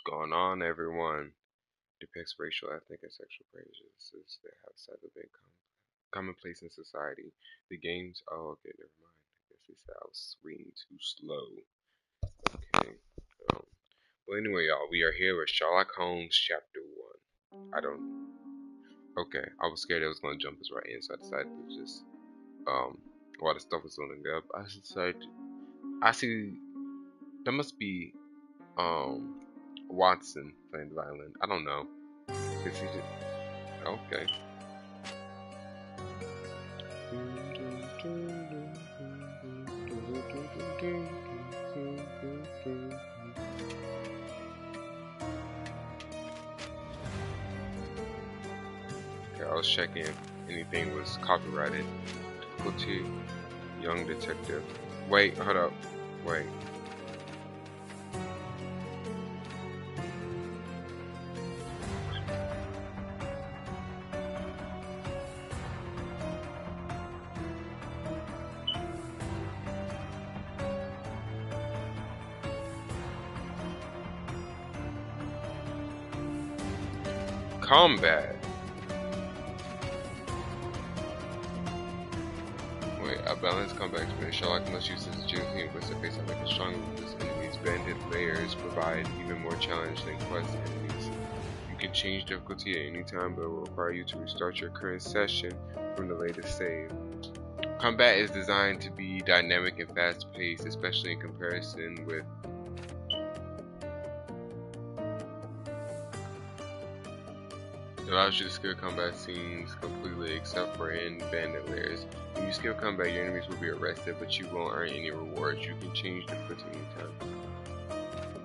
going on, everyone? Depicts racial, ethnic, and sexual prejudices that have sadly been commonplace in society. The games. Oh, okay, never mind. I guess they said I was reading too slow. Okay. Um, well, anyway, y'all, we are here with Sherlock Holmes, Chapter 1. I don't. Okay, I was scared it was going to jump us right in, so I decided to just. While the stuff was loading up, I decided. I see. There must be. Watson playing the violin. I don't know. Cause he just, okay. Okay, I was checking if anything was copyrighted. Difficulty, young detective. Wait, hold up. Wait. Combat. Wait, a balanced combat experience. Sherlock must use his agility and wisdom based on making stronger with his enemies. Banded layers provide even more challenge than quest enemies. You can change difficulty at any time, but it will require you to restart your current session from the latest save. Combat is designed to be dynamic and fast-paced, especially in comparison with it allows you to skip combat scenes completely except for in bandit layers. When you skip combat, your enemies will be arrested, but you won't earn any rewards. You can change difficulty anytime.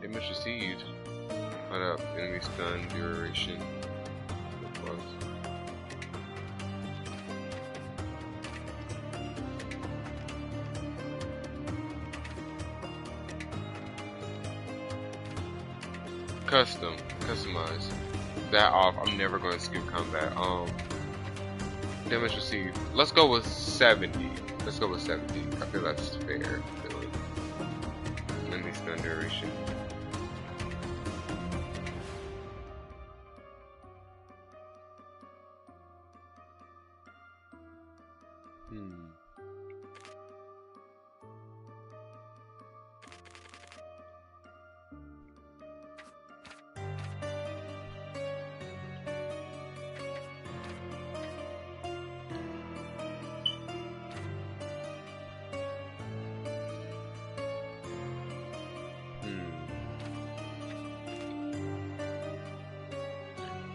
Damage received. Hold up. Enemy stun duration. Customize. That off. I'm never gonna skip combat. Damage received. Let's go with 70. Let's go with 70. I feel that's fair. Enemy stun duration.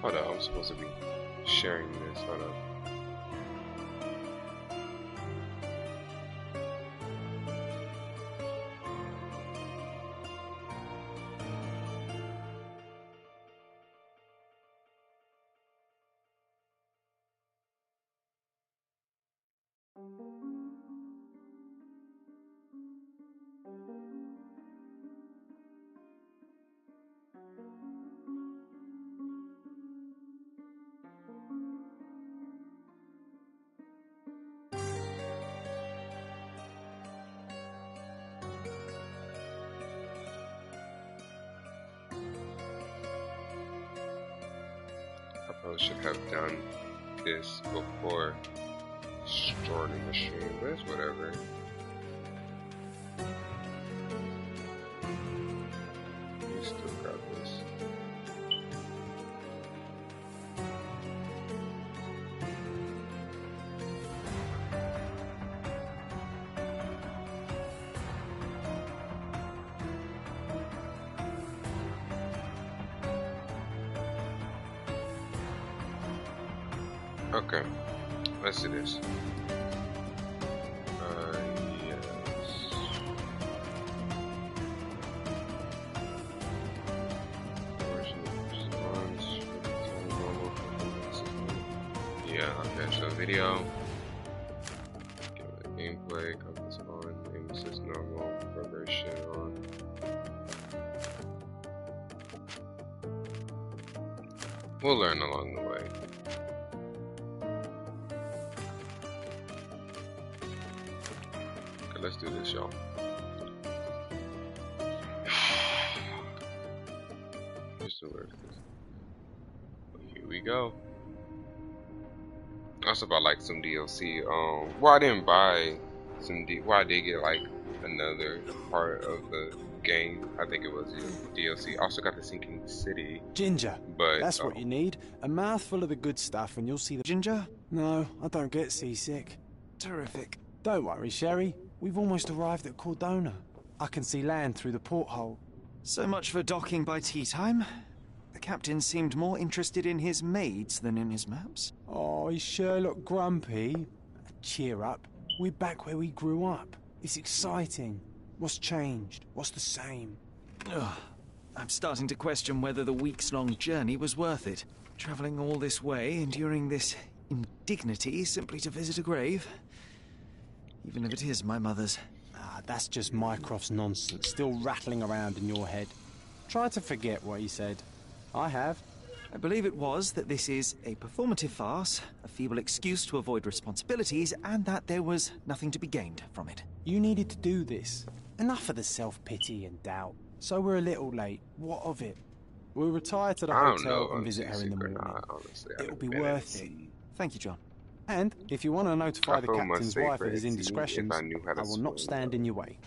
Hold up, I'm supposed to be sharing this. Hold up. I should have done this before starting the stream, but it's whatever. We still got this. Okay, let's do this. Yes. Yeah, okay, so video. Gameplay, compass on, aim assist normal, vibration on. We'll learn along the way. Let's do this, y'all. similar to this. Here we go. Also bought like some DLC. Well, I didn't buy some well, I did get like another part of the game. I think it was DLC. Also got the Sinking City. Ginger. But That's what you need. A mouthful of the good stuff and you'll see the... Ginger? No, I don't get seasick. Terrific. Don't worry, Sherry. We've almost arrived at Cordona. I can see land through the porthole. So much for docking by tea time. The captain seemed more interested in his maids than in his maps. Oh, is Sherlock grumpy? Cheer up. We're back where we grew up. It's exciting. What's changed? What's the same? Ugh. I'm starting to question whether the weeks-long journey was worth it. Travelling all this way, enduring this indignity simply to visit a grave. Even if it is my mother's. Ah, that's just Mycroft's nonsense, still rattling around in your head. Try to forget what he said. I have. I believe it was that this is a performative farce, a feeble excuse to avoid responsibilities, and that there was nothing to be gained from it. You needed to do this. Enough of the self-pity and doubt. So we're a little late. What of it? We'll retire to the hotel and visit her in the morning. It'll be worth it. Thank you, John. And if you want to notify the captain's wife of his indiscretions, I will not stand in your way.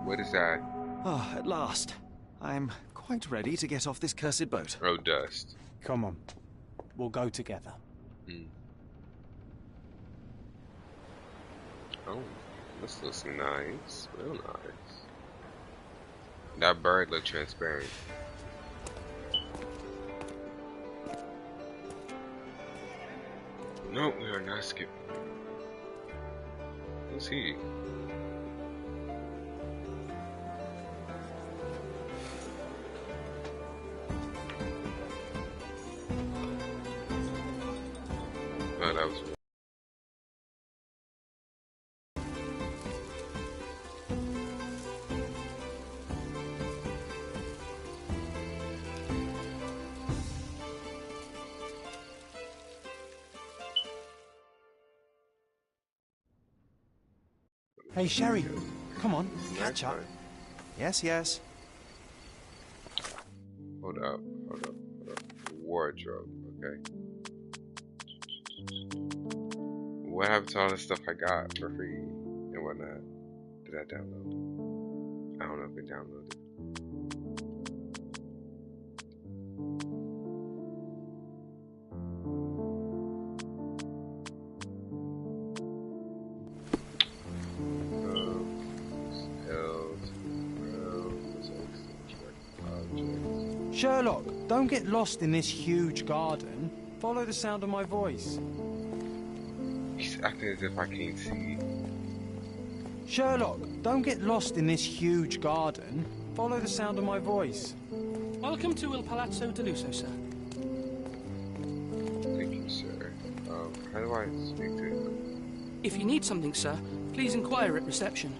What is that? Oh, at last. I'm quite ready to get off this cursed boat. Oh, dust. Come on. We'll go together. Oh, this looks nice. Real nice. That bird looked transparent. No, we are not skipping. Who's he? Oh, that was. Hey, Sherry, come on, catch up. Yes, yes. Hold up. Wardrobe, okay. What happened to all the stuff I got for free and whatnot? Did I download it? I don't know if it downloaded. Sherlock, don't get lost in this huge garden. Follow the sound of my voice. He's acting as if I can't see. Sherlock, don't get lost in this huge garden. Follow the sound of my voice. Welcome to Il Palazzo di Lusso, sir. Thank you, sir. How do I speak to him? If you need something, sir, please inquire at reception.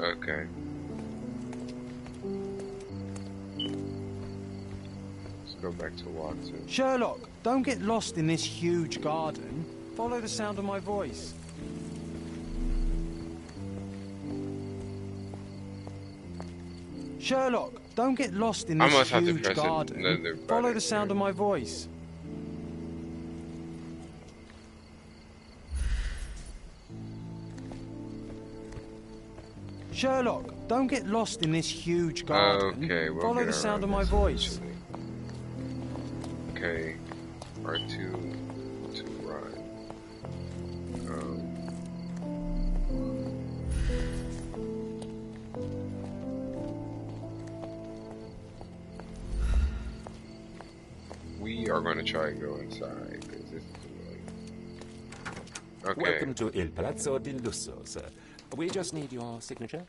Okay. Let's go back to Watson. Sherlock, don't get lost in this huge garden. Follow the sound of my voice. Sherlock, don't get lost in this huge garden. Follow the sound of my voice. Sherlock, don't get lost in this huge garden. Okay, we'll follow the sound of my voice. Okay, R2 to run. We are going to try and go inside because this is annoying. Okay. Welcome to Il Palazzo di Lusso, sir. We just need your signature.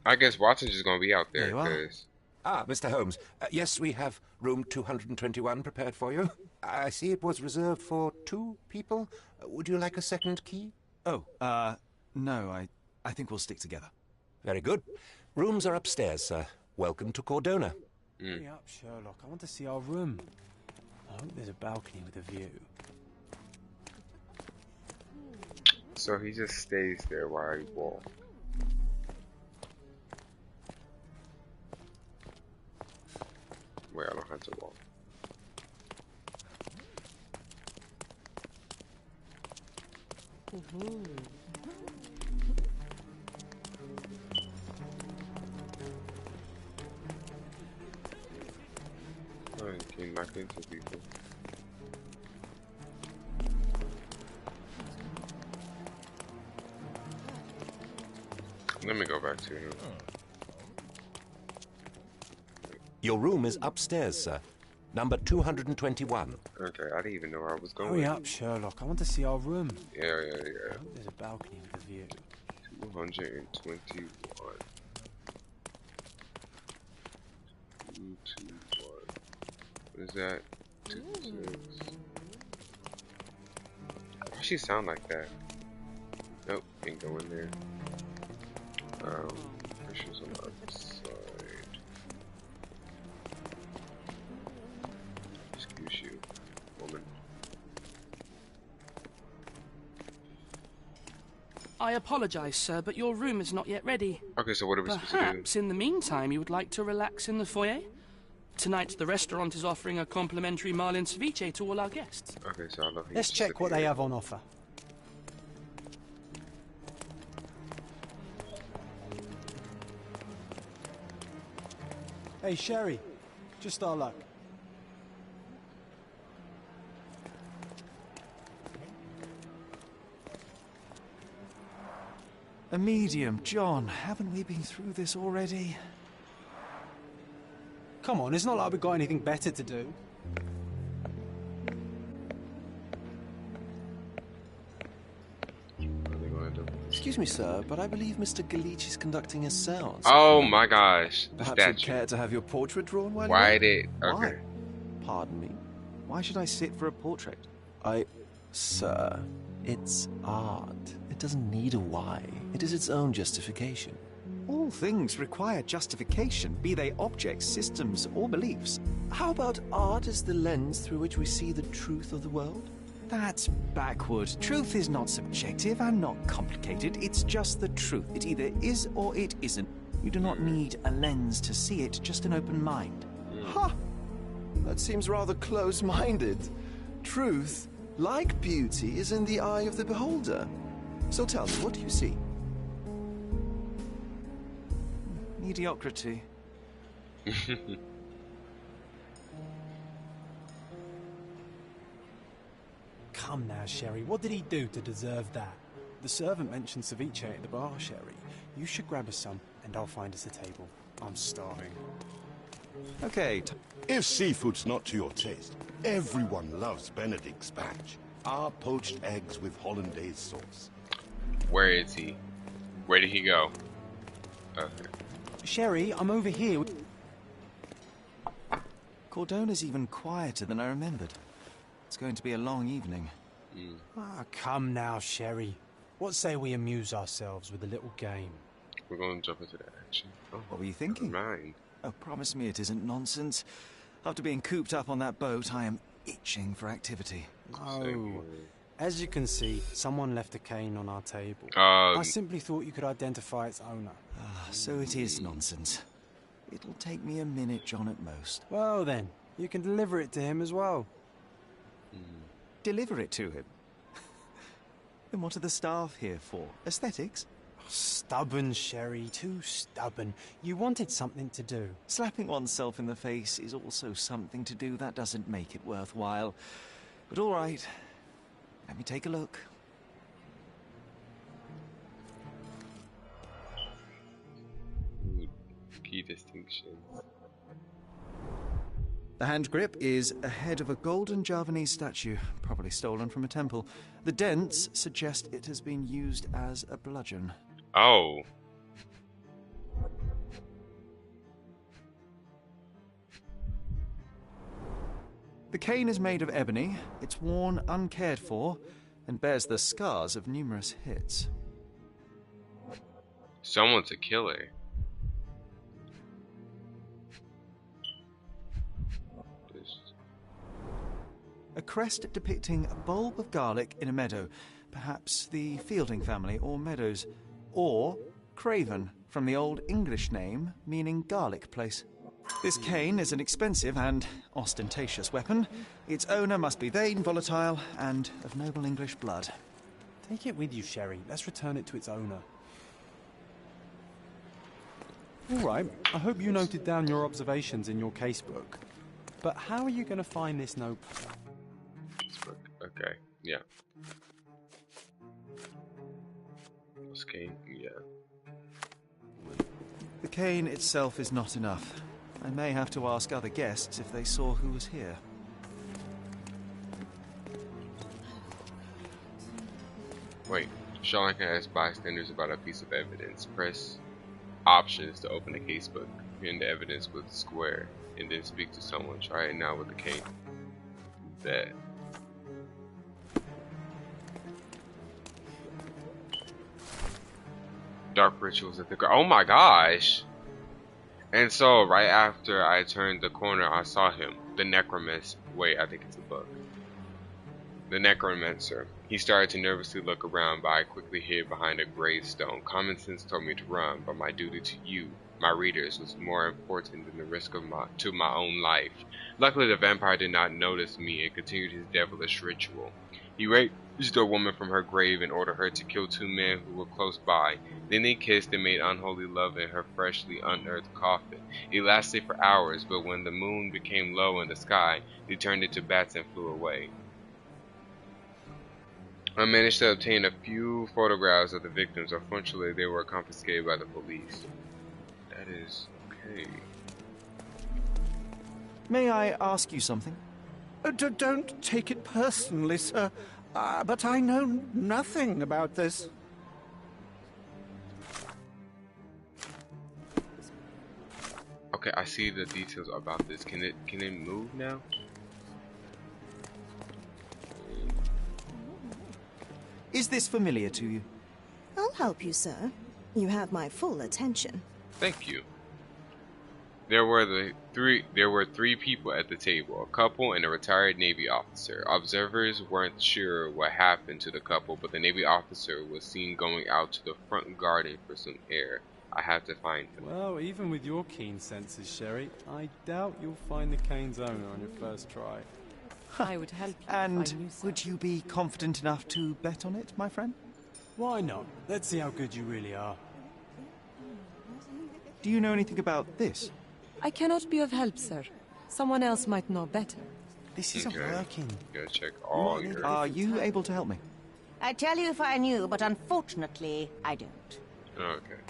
I guess Watson's just going to be out there. There you are. Cause... Ah, Mr. Holmes. Yes, we have room 221 prepared for you. I see it was reserved for 2 people. Would you like a second key? Oh, no, I think we'll stick together. Very good. Rooms are upstairs, sir. Welcome to Cordona. Hurry up, Sherlock. I want to see our room. I hope there's a balcony with a view. So he just stays there while I walk. don't have to walk. Oh, you can knock into people. Let me go back to him. Your room is upstairs, sir. Number 221. Okay, I didn't even know where I was going. Hurry up, Sherlock. I want to see our room. Yeah. I hope there's a balcony with a view. 221. 221. What is that? 26. Why she sound like that? Nope, can't go in there. Pressure's on the other side. Excuse you, woman. I apologize, sir, but your room is not yet ready. Okay, so what are we supposed to do? Perhaps in the meantime you would like to relax in the foyer? Tonight the restaurant is offering a complimentary marlin ceviche to all our guests. Okay, so I love you. Let's check what they have on offer. Hey, Sherry. Just our luck. A medium, John. Haven't we been through this already? Come on, it's not like we've got anything better to do. Excuse me, sir, but I believe Mr. Galich is conducting a seance. Oh my gosh. The Perhaps you'd statue. care to have your portrait drawn while Why you're did? Why? Okay. Pardon me? Why should I sit for a portrait? Sir, it's art. It doesn't need a why. It is its own justification. All things require justification, be they objects, systems, or beliefs. How about art as the lens through which we see the truth of the world? That's backward. Truth is not subjective and not complicated. It's just the truth. It either is or it isn't. You do not need a lens to see it, just an open mind. Ha! That seems rather close-minded. Truth, like beauty, is in the eye of the beholder. So tell me, what do you see? Mediocrity. Come now, Sherry. What did he do to deserve that? The servant mentioned ceviche at the bar, Sherry. You should grab us some, and I'll find us a table. I'm starving. Okay. If seafood's not to your taste, everyone loves Benedict's batch. Our poached eggs with hollandaise sauce. Where is he? Where did he go? Okay. Sherry, I'm over here. Cordona's even quieter than I remembered. It's going to be a long evening. Ah, come now, Sherry. What say we amuse ourselves with a little game? We're going to jump into the action. Oh, What were you thinking? never mind. Oh, promise me it isn't nonsense. After being cooped up on that boat, I am itching for activity. Oh, as you can see, someone left a cane on our table. Um, I simply thought you could identify its owner. Ah, so it is nonsense. It'll take me a minute, John, at most. Well then, you can deliver it to him as well. Deliver it to him. Then what are the staff here for? Aesthetics? Stubborn, Sherry, too stubborn. You wanted something to do. Slapping oneself in the face is also something to do. That doesn't make it worthwhile. But all right, let me take a look. key distinctions. The hand grip is a head of a golden Javanese statue, probably stolen from a temple. The dents suggest it has been used as a bludgeon. Oh. The cane is made of ebony, it's worn uncared for, and bears the scars of numerous hits. Someone's a killer. A crest depicting a bulb of garlic in a meadow, perhaps the Fielding family or Meadows, or Craven, from the Old English name meaning garlic place. This cane is an expensive and ostentatious weapon. Its owner must be vain, volatile, and of noble English blood. Take it with you, Sherry. Let's return it to its owner. All right, I hope you noted down your observations in your casebook. But how are you going to find this notebook? Okay, yeah. This cane, yeah. The cane itself is not enough. I may have to ask other guests if they saw who was here. Wait, Sherlock can ask bystanders about a piece of evidence. Press options to open the casebook. Pin the evidence with square, and then speak to someone. Try it now with the cane. That. Dark rituals at the oh my gosh! And so right after I turned the corner, I saw him. The necromancer. Wait, I think it's a book. The necromancer. He started to nervously look around, but I quickly hid behind a gravestone. Common sense told me to run, but my duty to you, my readers, was more important than the risk of my own life. Luckily, the vampire did not notice me and continued his devilish ritual. He raised a woman from her grave and ordered her to kill 2 men who were close by. Then they kissed and made unholy love in her freshly unearthed coffin. It lasted for hours, but when the moon became low in the sky, they turned into bats and flew away. I managed to obtain a few photographs of the victims. Unfortunately, they were confiscated by the police. That is okay. May I ask you something? Don't take it personally, sir. But I know nothing about this. Okay, I see the details about this. Can it move now? Is this familiar to you? I'll help you, sir. You have my full attention. Thank you. There were 3 people at the table, a couple and a retired Navy officer. Observers weren't sure what happened to the couple, but the Navy officer was seen going out to the front garden for some air. I have to find him. Well, even with your keen senses, Sherry, I doubt you'll find the cane's owner on your first try. I would help you. And would you be confident enough to bet on it, my friend? Why not? Let's see how good you really are. Do you know anything about this? I cannot be of help, sir. Someone else might know better. This isn't working. Gotta check all your... Are you able to help me? I'd tell you if I knew, but unfortunately, I don't. Okay.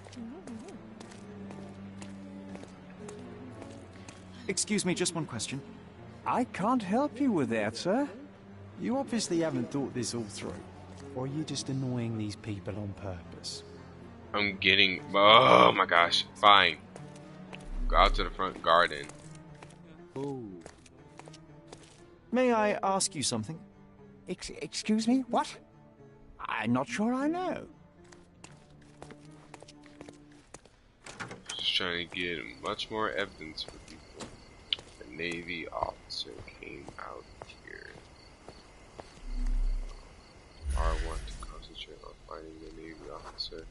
Excuse me, just one question. I can't help you with that, sir. You obviously haven't thought this all through. Or are you just annoying these people on purpose? I'm getting... Oh my gosh. Fine. Go out to the front garden. Ooh. May I ask you something? Excuse me? What? I'm not sure I know. Just trying to get much more evidence for people. The Navy officer came out here. R1 to concentrate on finding the Navy officer.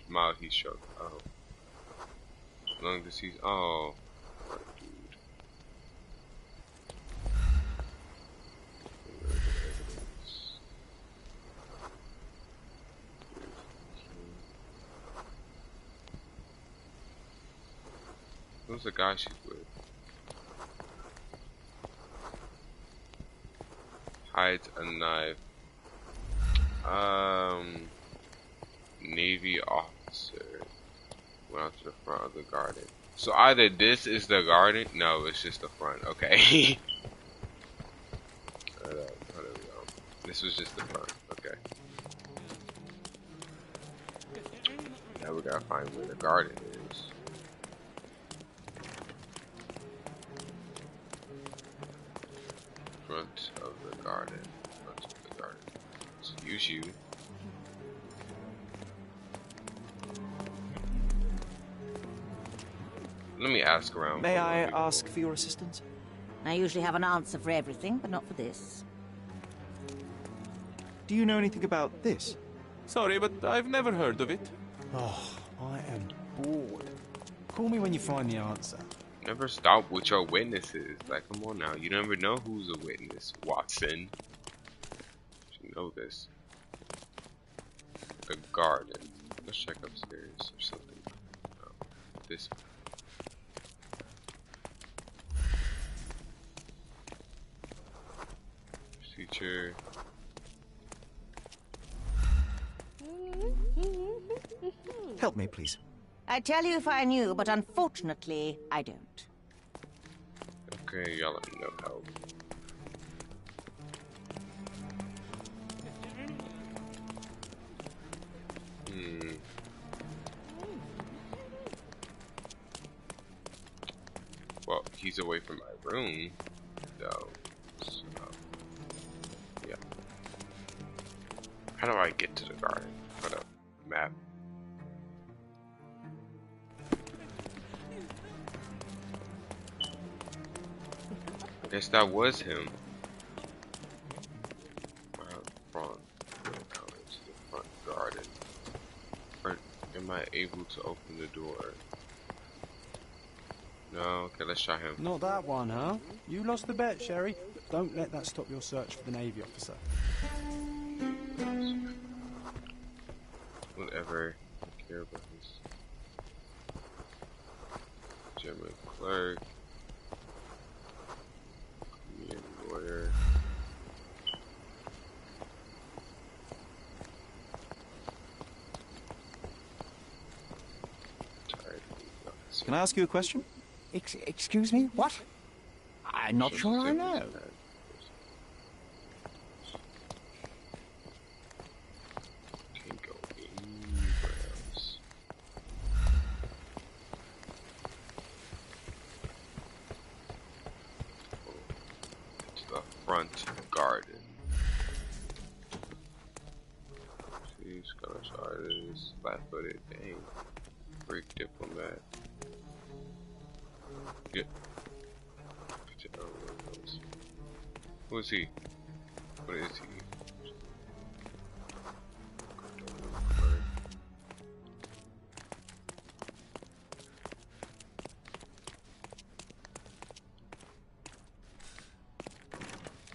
Mild heat stroke. Oh. Lung disease. Oh. Poor dude. Who's the guy she's with? Hides a knife. Navy officer went out to the front of the garden. So either this is the garden. No, it's just the front. Okay. There we go. This was just the front. Okay. Now we gotta find where the garden is. Front of the garden. Front of the garden. Excuse you. Let me ask around. May I ask for your assistance? I usually have an answer for everything, but not for this. Do you know anything about this? Sorry, but I've never heard of it. Oh, I am bored. Call me when you find the answer. Never stop with your witnesses. Like, come on now. You never know who's a witness, Watson. You know this. The garden. Let's check upstairs or something. No, this. Teacher. Help me, please. I'd tell you if I knew, but unfortunately, I don't. Okay, y'all let me know help. Well, he's away from my room, though. So, yeah. How do I get to the garden? Put up map. I guess that was him. Front garden. Or am I able to open the door? No. Okay, let's try him. Not that one, huh? You lost the bet, Sherry. Don't let that stop your search for the Navy officer. Whatever. I don't care about this. German clerk. Korean lawyer. Can I ask you a question? Excuse me? What? I'm not sure I know. Can't go anywhere else. It's the front garden. See, Scottish artist, flat-footed, dang. Greek diplomat. Yeah. Who is he? What is he?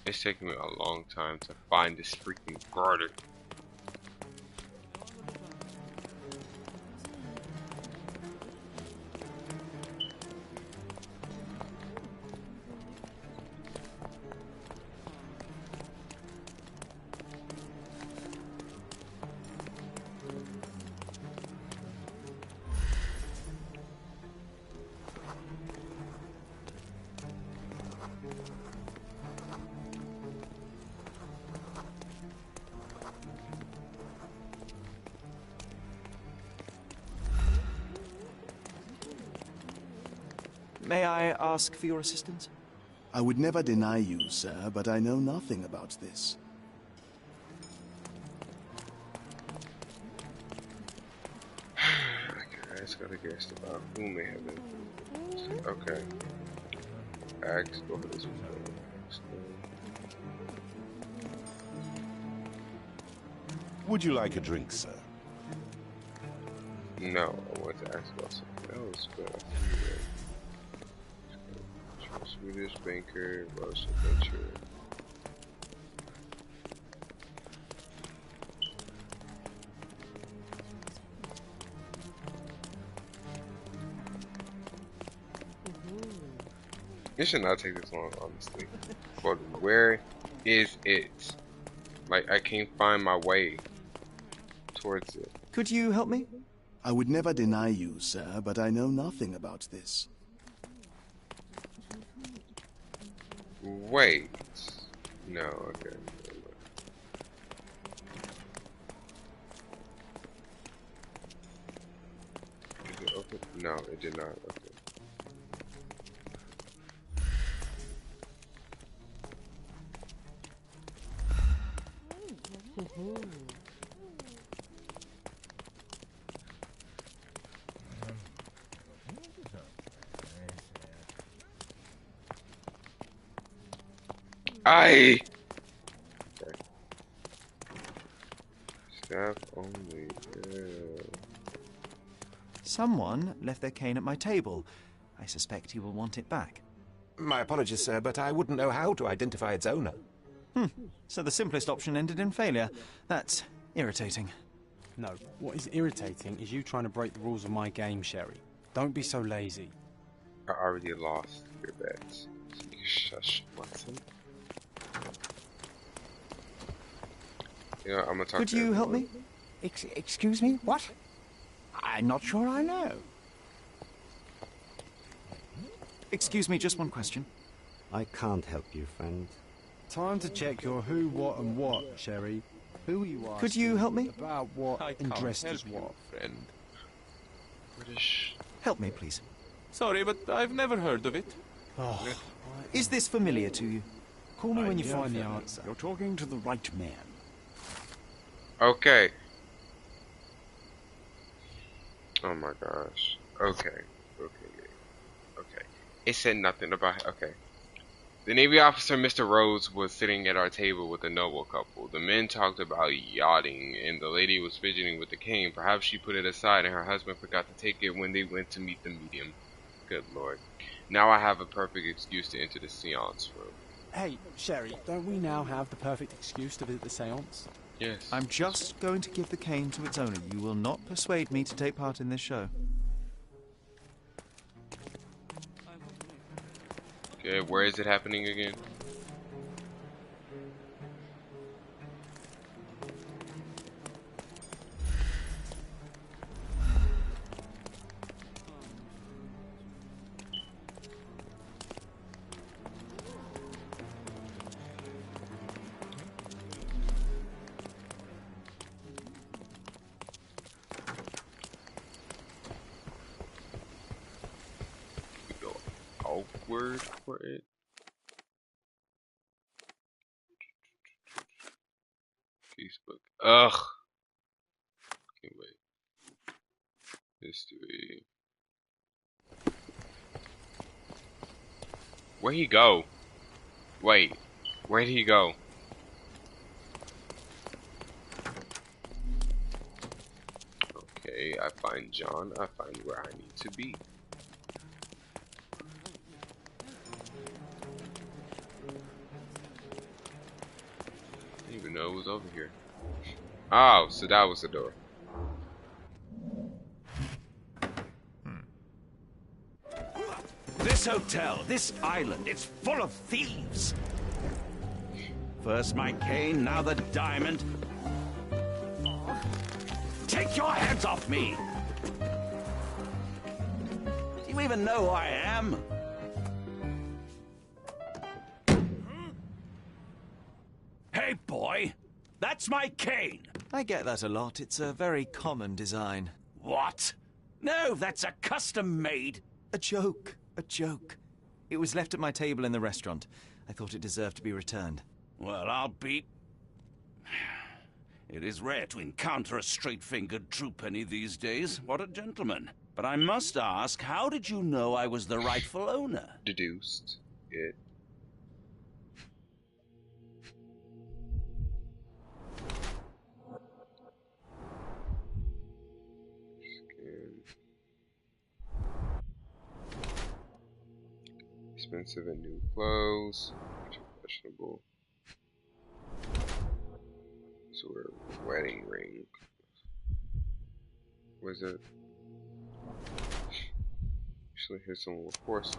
It's taking me a long time to find this freaking garden. May I ask for your assistance? I would never deny you, sir, but I know nothing about this. I just gotta guess about who may have been. Okay. Axe, go ahead this one. Would you like a drink, sir? No, I want to ask about something else, but Swedish banker, Welsh adventurer. It should not take this long, honestly. But where is it? Like, I can't find my way towards it. Could you help me? I would never deny you, sir, but I know nothing about this. Wait. No, okay. Did it open? No, it did not. Okay. Okay. Staff only. Yeah. Someone left their cane at my table. I suspect he will want it back. My apologies, sir, but I wouldn't know how to identify its owner. So the simplest option ended in failure. That's irritating. No, what is irritating is you trying to break the rules of my game, Sherry. Don't be so lazy. I already lost your bets. Shush, Watson. Yeah, I'm gonna talk Could to you help me? Excuse me? What? I'm not sure I know. Excuse me, just one question. I can't help you, friend. Time to check your who, what, and what, Sherry. Who are you asking? Could you help me? About what and dressed as what? Friend. British. Help me, please. Sorry, but I've never heard of it. Oh, is this familiar to you? Call me when you find the answer. You're talking to the right man. Okay. Oh my gosh. Okay. It said nothing about. Okay. The Navy officer, Mr. Rhodes, was sitting at our table with a noble couple. The men talked about yachting, and the lady was fidgeting with the cane. Perhaps she put it aside, and her husband forgot to take it when they went to meet the medium. Good lord. Now I have a perfect excuse to enter the seance room. Hey, Sherry, don't we now have the perfect excuse to visit the seance? Yes. I'm just going to give the cane to its owner. You will not persuade me to take part in this show. Okay, where is it happening again? Word for it. Facebook. Ugh. Can't wait. History. Where'd he go? Wait. Where'd he go? Okay, I find John. I find where I need to be. Know it was over here. Oh, so that was the door. This hotel, this island, it's full of thieves. First my cane, now the diamond. Take your hands off me! Do you even know who I am? Hey, boy! That's my cane! I get that a lot. It's a very common design. What? No, that's a custom-made... A joke. A joke. It was left at my table in the restaurant. I thought it deserved to be returned. Well, I'll be... It is rare to encounter a straight-fingered true penny these days. What a gentleman. But I must ask, how did you know I was the rightful owner? Deduced it. Expensive and new clothes. Fashionable. So we're wedding ring. Was it? Actually, here's some, of course.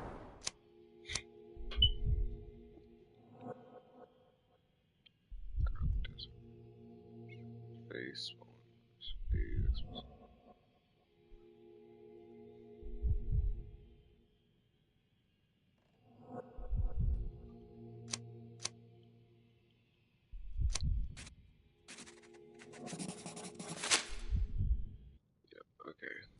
Face.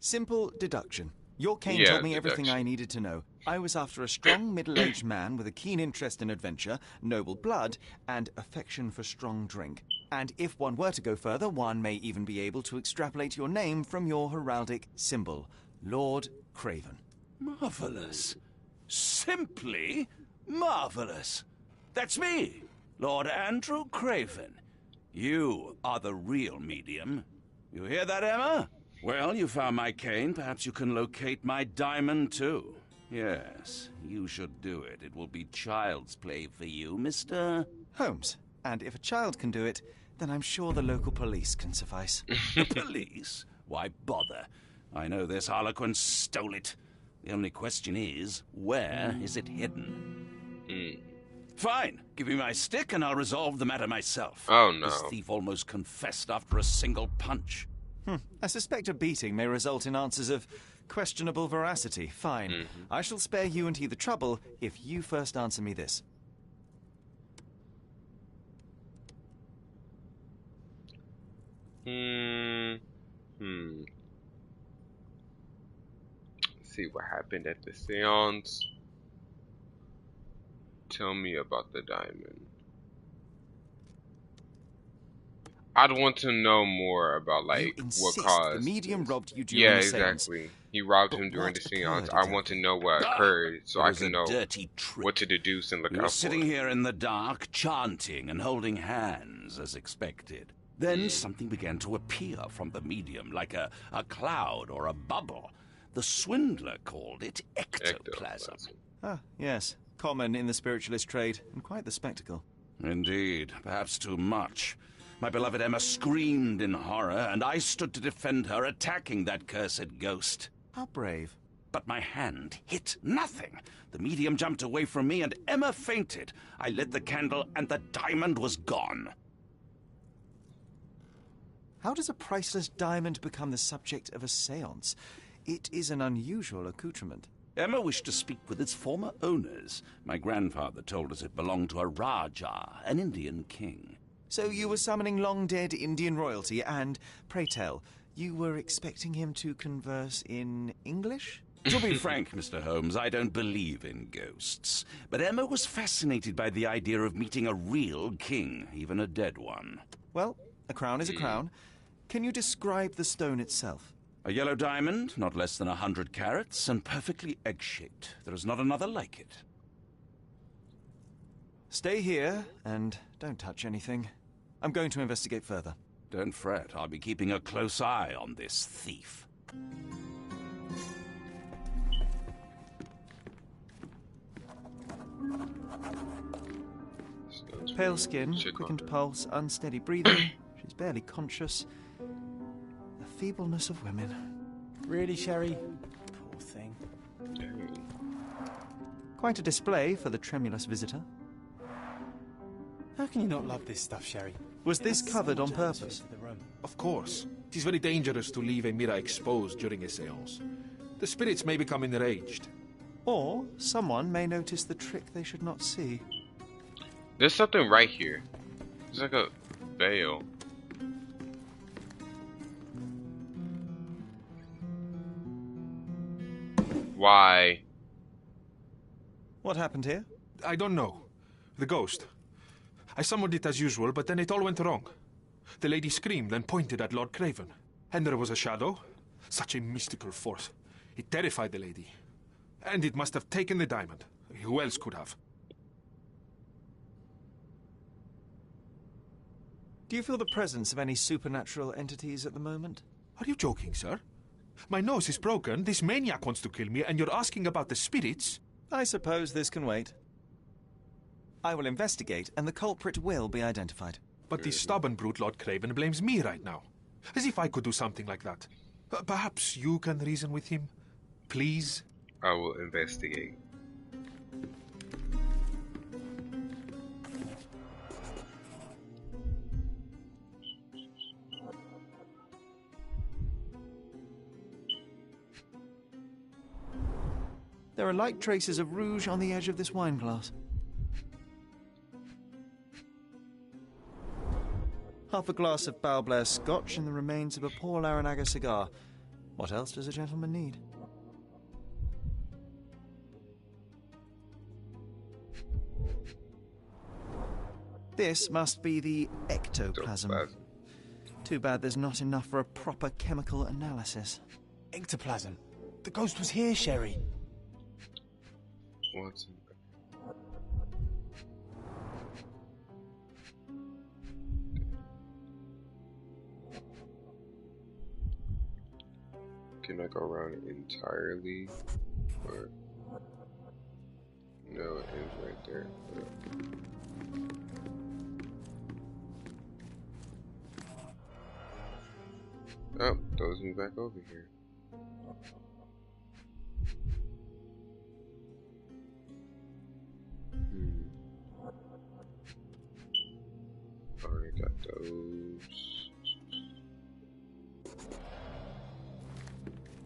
Simple deduction. Your cane told me everything I needed to know. I was after a strong, middle-aged man with a keen interest in adventure, noble blood, and affection for strong drink. And if one were to go further, one may even be able to extrapolate your name from your heraldic symbol, Lord Craven. Marvelous. Simply marvelous. That's me, Lord Andrew Craven. You are the real medium. You hear that, Emma? Well, you found my cane. Perhaps you can locate my diamond, too. Yes, you should do it. It will be child's play for you, Mr. Holmes. And if a child can do it, then I'm sure the local police can suffice. The police? Why bother? I know this harlequin stole it. The only question is, where is it hidden? Fine. Give me my stick and I'll resolve the matter myself. Oh, no. This thief almost confessed after a single punch. I suspect a beating may result in answers of questionable veracity. Fine. I shall spare you and he the trouble if you first answer me this. See what happened at the seance. Tell me about the diamond. I'd want to know more about, like, what caused. The medium robbed you during the seance. Exactly. He robbed him during the seance. I want to know what occurred so I can know what to deduce and look out for. You're sitting here in the dark, chanting and holding hands as expected. Then something began to appear from the medium, like a cloud or a bubble. The swindler called it ectoplasm. Ah, yes. Common in the spiritualist trade, and quite the spectacle. Indeed, perhaps too much. My beloved Emma screamed in horror, and I stood to defend her, attacking that cursed ghost. How brave. But my hand hit nothing. The medium jumped away from me, and Emma fainted. I lit the candle, and the diamond was gone. How does a priceless diamond become the subject of a seance? It is an unusual accoutrement. Emma wished to speak with its former owners. My grandfather told us it belonged to a Rajah, an Indian king. So you were summoning long-dead Indian royalty, and, pray tell, you were expecting him to converse in English? To be frank, Mr. Holmes, I don't believe in ghosts. But Emma was fascinated by the idea of meeting a real king, even a dead one. Well, a crown is a crown. Can you describe the stone itself? A yellow diamond, not less than 100 carats, and perfectly egg-shaped. There is not another like it. Stay here, and don't touch anything. I'm going to investigate further. Don't fret. I'll be keeping a close eye on this thief. Pale skin, quickened pulse, unsteady breathing. She's barely conscious. The feebleness of women. Really, Sherry? Poor thing. Quite a display for the tremulous visitor. How can you not love this stuff, Sherry? Was this covered on purpose? Of course. It is very dangerous to leave a mirror exposed during a seance. The spirits may become enraged. Or someone may notice the trick they should not see. There's something right here. It's like a veil. Why? What happened here? I don't know. The ghost. I summoned it as usual, but then it all went wrong. The lady screamed and pointed at Lord Craven. And there was a shadow. Such a mystical force. It terrified the lady. And it must have taken the diamond. Who else could have? Do you feel the presence of any supernatural entities at the moment? Are you joking, sir? My nose is broken, this maniac wants to kill me, and you're asking about the spirits? I suppose this can wait. I will investigate, and the culprit will be identified. But the stubborn brute Lord Craven blames me right now. As if I could do something like that. Perhaps you can reason with him? Please? I will investigate. There are light traces of rouge on the edge of this wine glass. Half a glass of Balblair Scotch and the remains of a Paul Aranaga cigar. What else does a gentleman need? This must be the ectoplasm. Too bad there's not enough for a proper chemical analysis. Ectoplasm? The ghost was here, Sherry. What's Can I go around it entirely? Or no, it ends right there. Oh, throws me back over here. Already got those.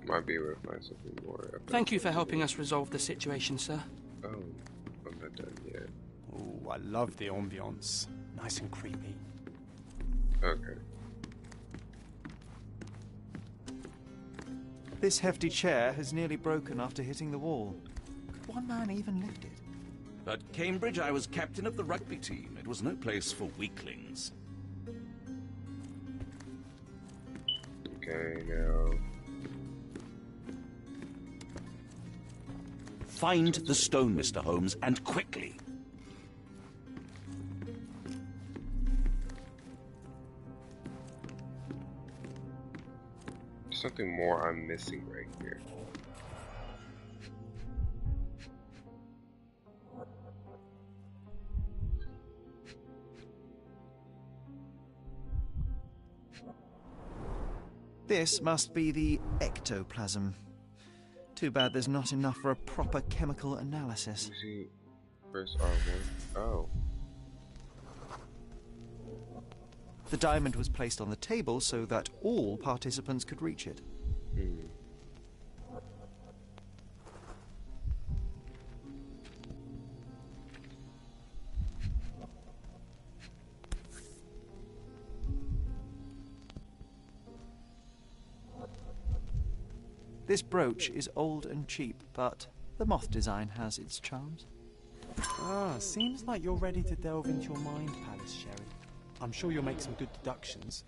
Might be able to find something more. Thank you for helping us resolve the situation, sir. Oh, I'm not done yet. Oh, I love the ambiance. Nice and creepy. Okay. This hefty chair has nearly broken after hitting the wall. Could one man even lift it? At Cambridge, I was captain of the rugby team. It was no place for weaklings. Okay, now... Find the stone, Mr. Holmes, and quickly. There's something more I'm missing right here. This must be the ectoplasm. Too bad there's not enough for a proper chemical analysis. You see, first R1. Oh. The diamond was placed on the table so that all participants could reach it. This brooch is old and cheap, but the moth design has its charms. Ah, seems like you're ready to delve into your mind palace, Sherry. I'm sure you'll make some good deductions.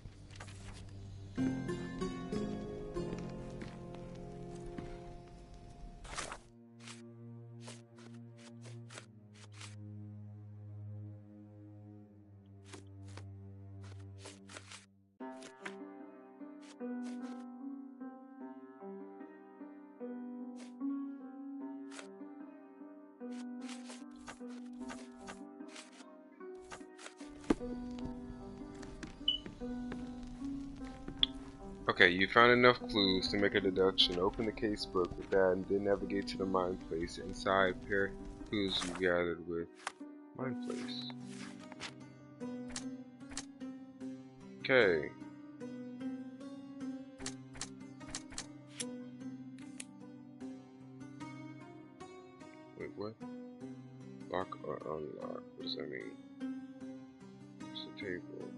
Okay, you found enough clues to make a deduction. Open the casebook with that and then navigate to the mine place. Inside, pair clues you gathered with mine place. Okay. Wait, what? Lock or unlock? What does that mean? It's a table.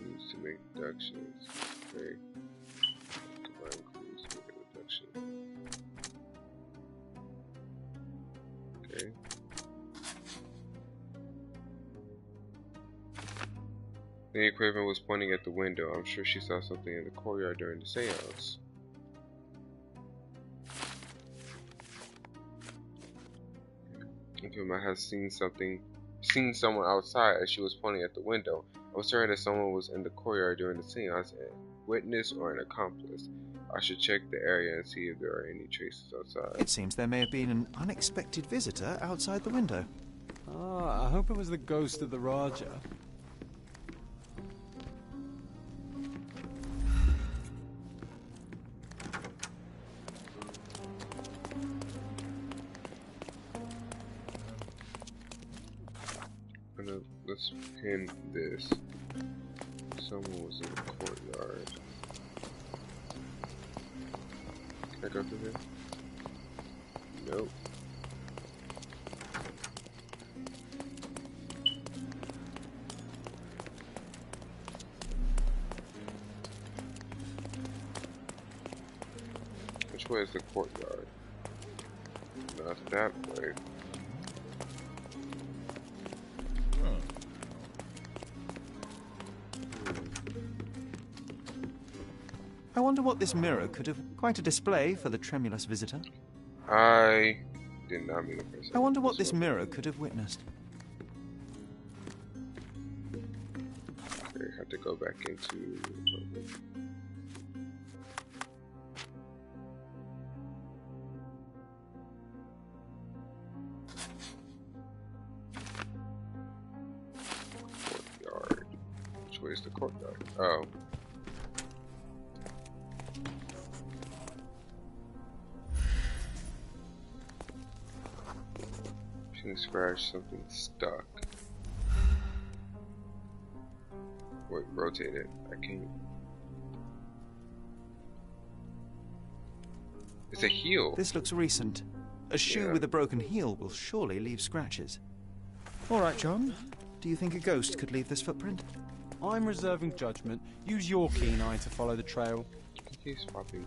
Needs to make deductions. Okay. Combine clues to make a deduction. Okay. Lady Craven was pointing at the window. I'm sure she saw something in the courtyard during the seance. Okay, I have seen someone outside as she was pointing at the window. I was certain that someone was in the courtyard during the seance, a witness or an accomplice. I should check the area and see if there are any traces outside. It seems there may have been an unexpected visitor outside the window. Ah, I hope it was the ghost of the Raja. Let's pin this. Someone was in the courtyard. Can I go through here? Nope. Which way is the courtyard? Not that way. I wonder what this mirror could have... Quite a display for the tremulous visitor. I did not mean to press it. I wonder what this mirror could have witnessed. Okay, have to go back into... Where's the courtyard? Oh. Scratch, something stuck. Wait, rotate it. I can't. It's a heel. This looks recent. A shoe with a broken heel will surely leave scratches. All right, John. Do you think a ghost could leave this footprint? I'm reserving judgment. Use your keen eye to follow the trail. He's swapping.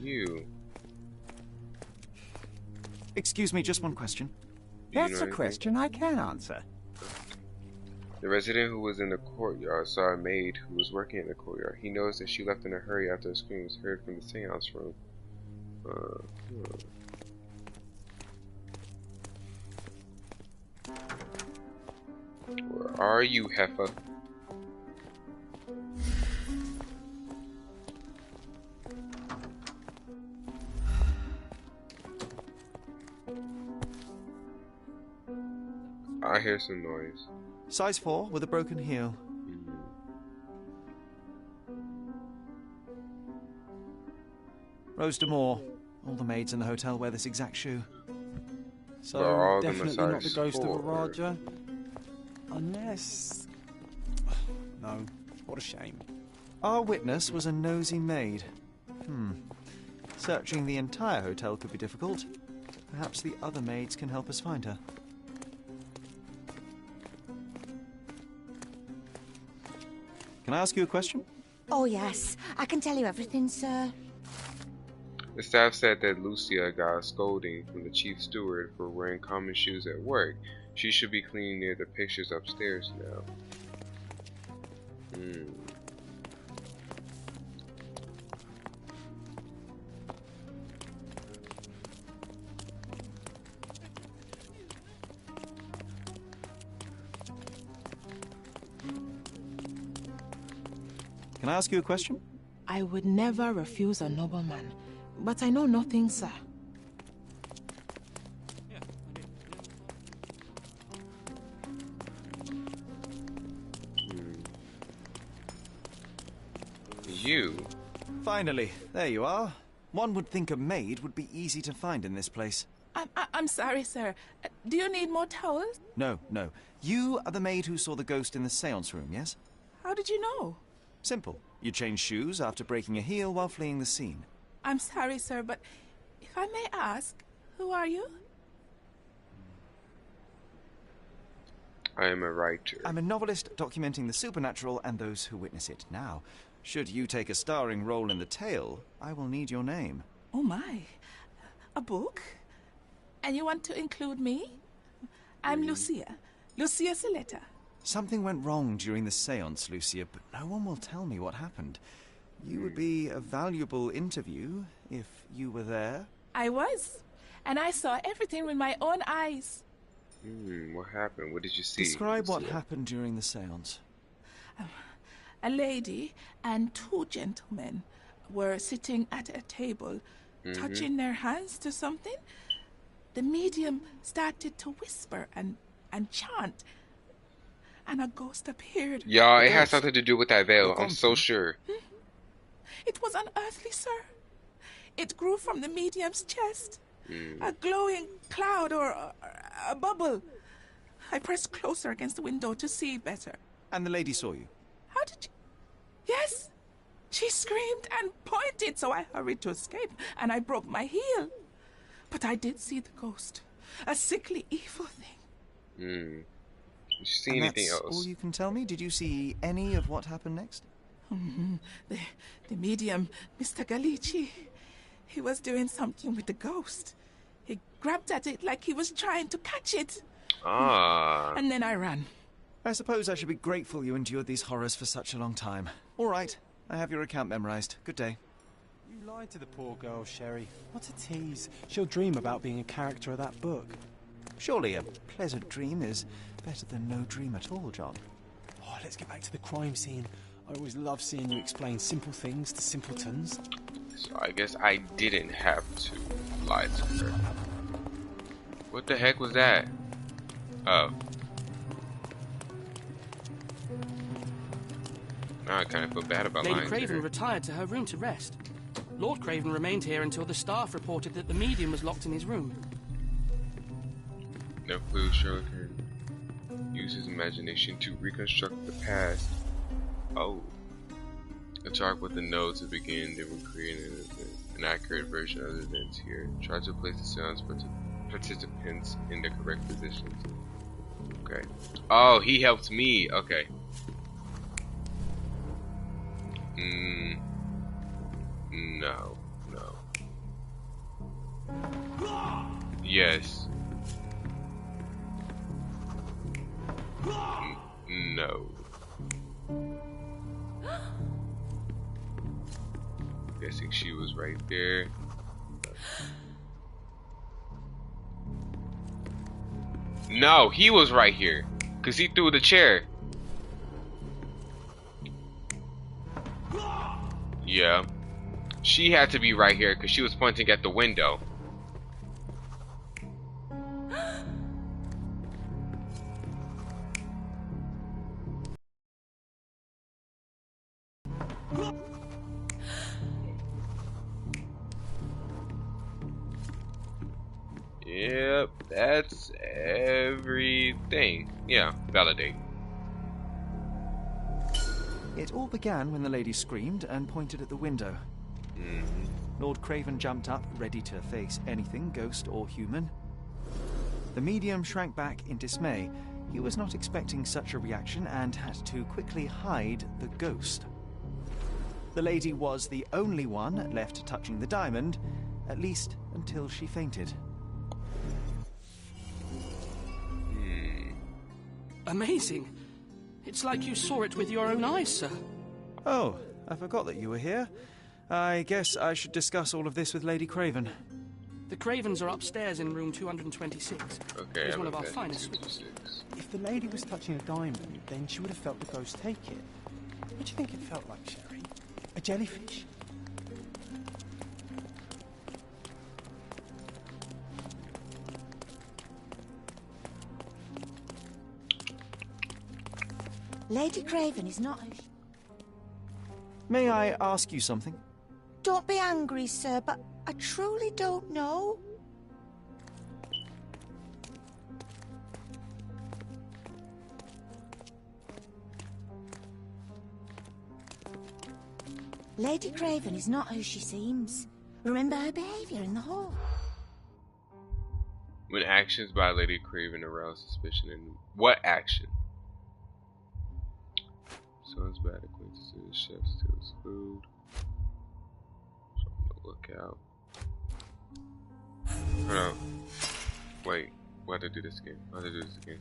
You. Excuse me, just one question. That's a question I can answer. The resident who was in the courtyard saw a maid who was working in the courtyard. He knows that she left in a hurry after the scream was heard from the seance room. Where are you, Heffa? I hear some noise. Size 4 with a broken heel. Rose D'Amour. All the maids in the hotel wear this exact shoe. So, definitely not the ghost of a Raja. Unless... No, what a shame. Our witness was a nosy maid. Searching the entire hotel could be difficult. Perhaps the other maids can help us find her. Can I ask you a question? Oh, yes. I can tell you everything, sir. The staff said that Lucia got a scolding from the chief steward for wearing common shoes at work. She should be cleaning near the pictures upstairs now. Can I ask you a question? I would never refuse a nobleman, but I know nothing, sir. You? Finally, there you are. One would think a maid would be easy to find in this place. I'm sorry, sir. Do you need more towels? No. You are the maid who saw the ghost in the seance room, yes? How did you know? Simple. You changed shoes after breaking a heel while fleeing the scene. I'm sorry, sir, but if I may ask, who are you? I am a writer. I'm a novelist documenting the supernatural and those who witness it. Now, should you take a starring role in the tale, I will need your name. Oh my. A book? And you want to include me? I'm Lucia. Lucia Saletta. Something went wrong during the séance, Lucia, but no one will tell me what happened. You would be a valuable interview if you were there. I was. And I saw everything with my own eyes. What happened? What did you see? Describe what happened during the séance. A lady and two gentlemen were sitting at a table, touching their hands to something. The medium started to whisper and chant, and a ghost appeared. Yeah, it has something to do with that veil, I'm so sure. It was unearthly, sir. It grew from the medium's chest. A glowing cloud or a bubble. I pressed closer against the window to see better. And the lady saw you? How did you... Yes! She screamed and pointed, so I hurried to escape, and I broke my heel. But I did see the ghost. A sickly, evil thing. Did you see anything else? All you can tell me? Did you see any of what happened next? The medium, Mr. Galici, he was doing something with the ghost. He grabbed at it like he was trying to catch it. And then I ran. I suppose I should be grateful you endured these horrors for such a long time. All right, I have your account memorized. Good day. You lied to the poor girl, Sherry. What a tease. She'll dream about being a character of that book. Surely a pleasant dream is better than no dream at all, John. Let's get back to the crime scene. I always love seeing you explain simple things to simpletons. So I guess I didn't have to lie to her. What the heck was that? Oh. Now I kind of feel bad about lying Lady to Craven her. retired to her room to rest. Lord Craven remained here until the staff reported that the medium was locked in his room. No clue. Sherlock can use his imagination to reconstruct the past. Oh. A talk with the node to begin, then recreate an accurate version of the events here. Try to place the sounds participants in the correct positions. Okay. Oh, he helped me. Okay. No. No. Yes. No. Guessing she was right there. No, he was right here. Cause he threw the chair. Yeah. She had to be right here because she was pointing at the window. Yep, that's everything. Yeah, validate. It all began when the lady screamed and pointed at the window. Lord Craven jumped up, ready to face anything, ghost or human. The medium shrank back in dismay. He was not expecting such a reaction and had to quickly hide the ghost. The lady was the only one left touching the diamond, at least until she fainted. Amazing. It's like you saw it with your own eyes, sir. Oh, I forgot that you were here. I guess I should discuss all of this with Lady Craven. The Cravens are upstairs in room 226. Okay, it's one of our finest suites. If the lady was touching a diamond, then she would have felt the ghost take it. What do you think it felt like, Sherry? A jellyfish? Lady Craven is not... May I ask you something? Don't be angry, sir, but I truly don't know. Lady Craven is not who she seems. Remember her behaviour in the hall. When actions by Lady Craven arouse suspicion, and what action? Someone's bad acquaintances, the chef steals food. So I'm on the lookout. Hold on. Wait, why'd I do this again? Why'd I do this again?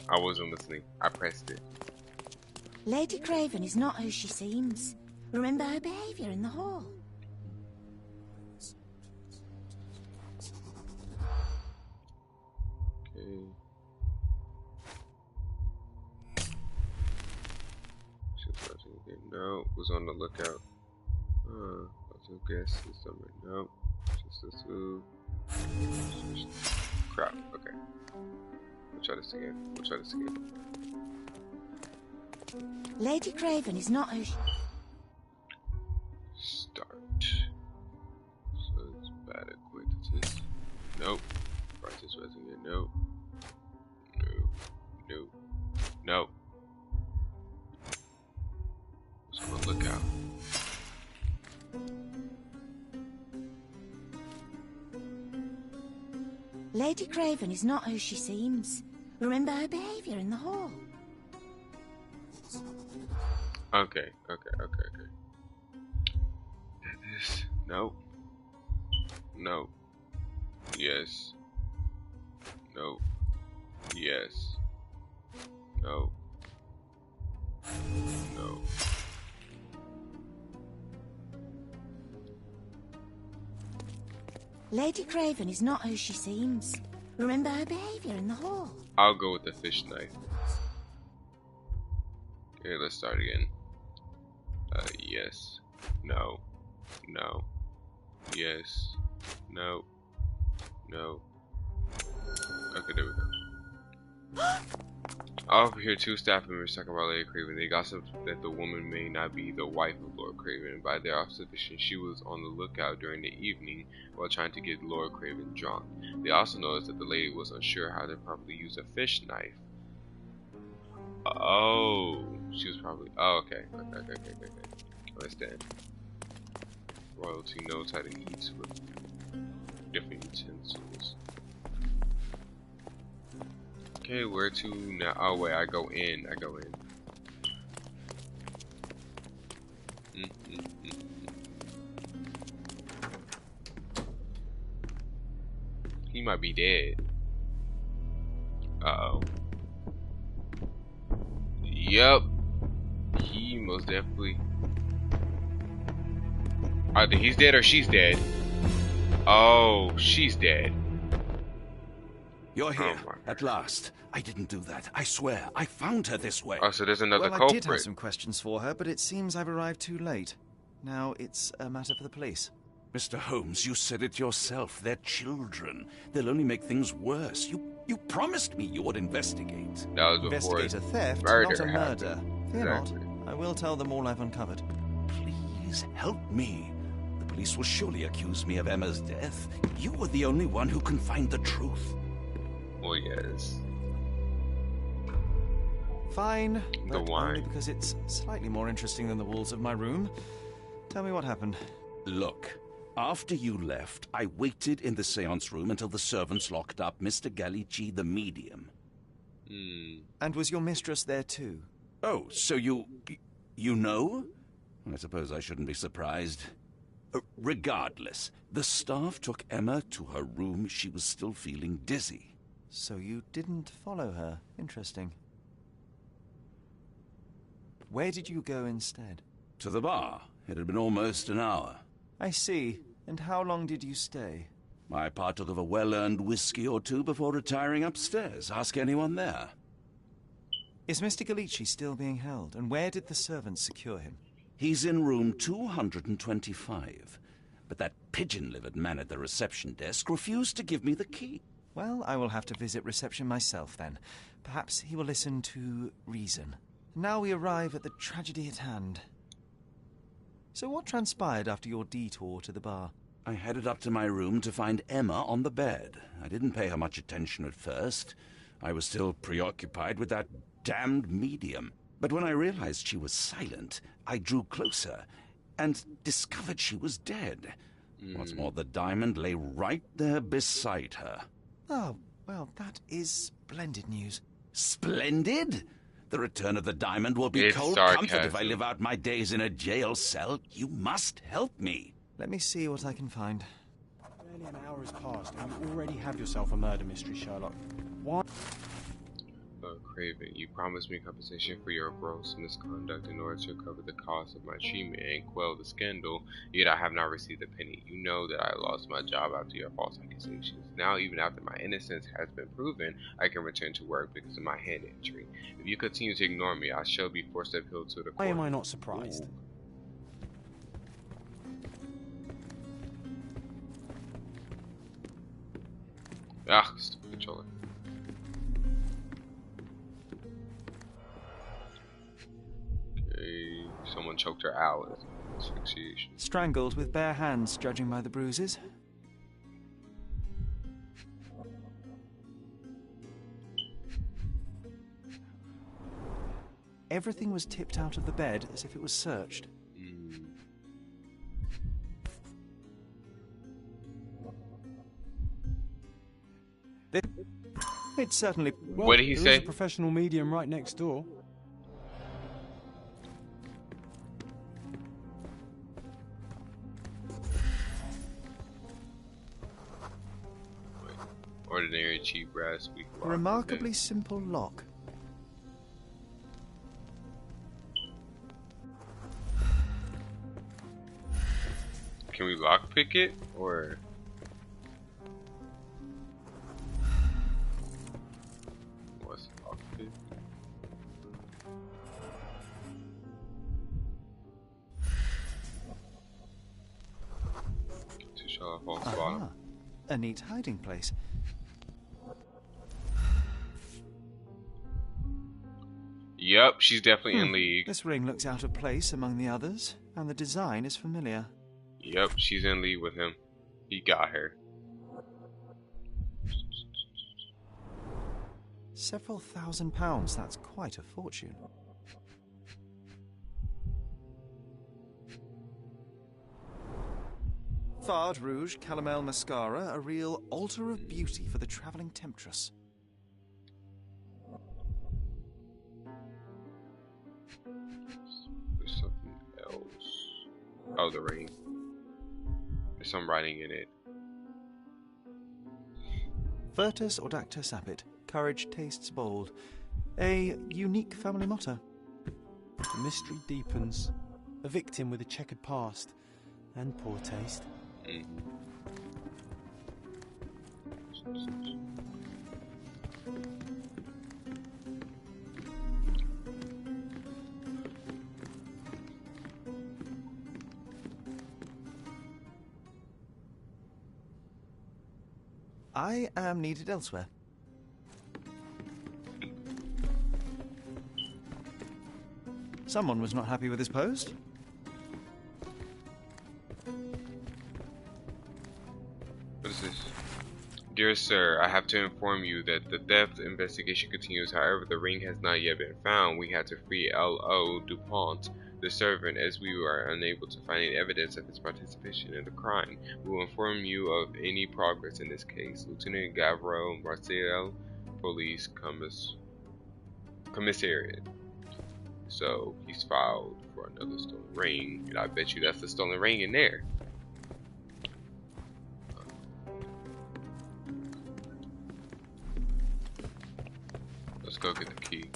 I wasn't listening. I pressed it. Lady Craven is not who she seems. Remember her behaviour in the hall. Okay. No, was on the lookout. Also guess somewhere. Nope. Just this food. Crap. Okay. We'll try this again. Lady Craven is not who she... Start. So it's bad acquaintances. Nope. Prices resident. Nope. Nope. Nope. So on the lookout. Lady Craven is not who she seems. Remember her behaviour in the hall. Okay. This. Nope. Nope. Yes. Nope. Yes. No. No. Lady Craven is not who she seems. Remember her behaviour in the hall. I'll go with the fish knife. Okay, let's start again. Yes. No. No. Yes. No. No. Okay, there we go. Over here, two staff members talking about Lady Craven. They gossip that the woman may not be the wife of Lord Craven. By their observation, she was on the lookout during the evening while trying to get Lord Craven drunk. They also noticed that the lady was unsure how to properly use a fish knife. Oh, she was probably. Oh, okay. Okay. I understand. Royalty knows how to eat with different utensils. Okay, where to now? Oh wait, I go in. He might be dead. Uh oh. Yep. He most definitely. Either he's dead or she's dead. Oh, she's dead. You're here, at last. I didn't do that. I swear. I found her this way. Oh, so there's another culprit. I did have some questions for her, but it seems I've arrived too late. Now it's a matter for the police. Mr. Holmes, you said it yourself. They're children. They'll only make things worse. You promised me you would investigate. That was before investigate a theft, not a murder. Fear not. I will tell them all I've uncovered. Please help me. The police will surely accuse me of Emma's death. You are the only one who can find the truth. Well, yes. Fine, the but wine. Only because it's slightly more interesting than the walls of my room. Tell me what happened. Look, after you left, I waited in the seance room until the servants locked up Mr. Gallici, the medium. And was your mistress there too? Oh, so you know? I suppose I shouldn't be surprised. Regardless, the staff took Emma to her room. She was still feeling dizzy. So you didn't follow her. Interesting. Where did you go instead? To the bar. It had been almost an hour. I see. And how long did you stay? I partook of a well-earned whiskey or two before retiring upstairs. Ask anyone there. Is Mr. Gallici still being held? And where did the servants secure him? He's in room 225. But that pigeon-livered man at the reception desk refused to give me the key. Well, I will have to visit reception myself then. Perhaps he will listen to reason. Now we arrive at the tragedy at hand. So what transpired after your detour to the bar? I headed up to my room to find Emma on the bed. I didn't pay her much attention at first. I was still preoccupied with that damned medium. But when I realized she was silent, I drew closer and discovered she was dead. What's more, the diamond lay right there beside her. Oh, well, that is splendid news. Splendid? The return of the diamond will be cold comfort if I live out my days in a jail cell. You must help me. Let me see what I can find. Barely an hour has passed, and you already have yourself a murder mystery, Sherlock. Why? Craven, you promised me compensation for your gross misconduct in order to cover the cost of my treatment and quell the scandal, yet I have not received a penny. You know that I lost my job after your false accusations. Now, even after my innocence has been proven, I can return to work because of my hand injury. If you continue to ignore me, I shall be forced to appeal to the court. Why am I not surprised? Ooh. Ah, stupid controller. Someone choked her out with asphyxiation. Strangled with bare hands, judging by the bruises. Everything was tipped out of the bed as if it was searched. It certainly... Well, what did he say? There's a professional medium right next door. Ordinary cheap brass. A remarkably simple lock. Can we lockpick it or? What's lockpick? false bottom. A neat hiding place. Yep, she's definitely in league. This ring looks out of place among the others, and the design is familiar. Yep, she's in league with him. He got her. Several £1,000s, that's quite a fortune. Fard Rouge Calomel Mascara, a real altar of beauty for the travelling temptress. There's something else. Oh, the ring. There's some writing in it. Virtus Audacta Sapit. Courage tastes bold. A unique family motto. The mystery deepens. A victim with a checkered past and poor taste. I am needed elsewhere. Someone was not happy with his post. What is this? Dear sir, I have to inform you that the theft investigation continues. However, the ring has not yet been found. We had to free L.O. DuPont, the servant, as we were unable to find any evidence of his participation in the crime. We will inform you of any progress in this case. Lieutenant Gavro Marcel, Police Commissariat. So he's filed for another stolen ring, and I bet you that's the stolen ring in there. Let's go get the key.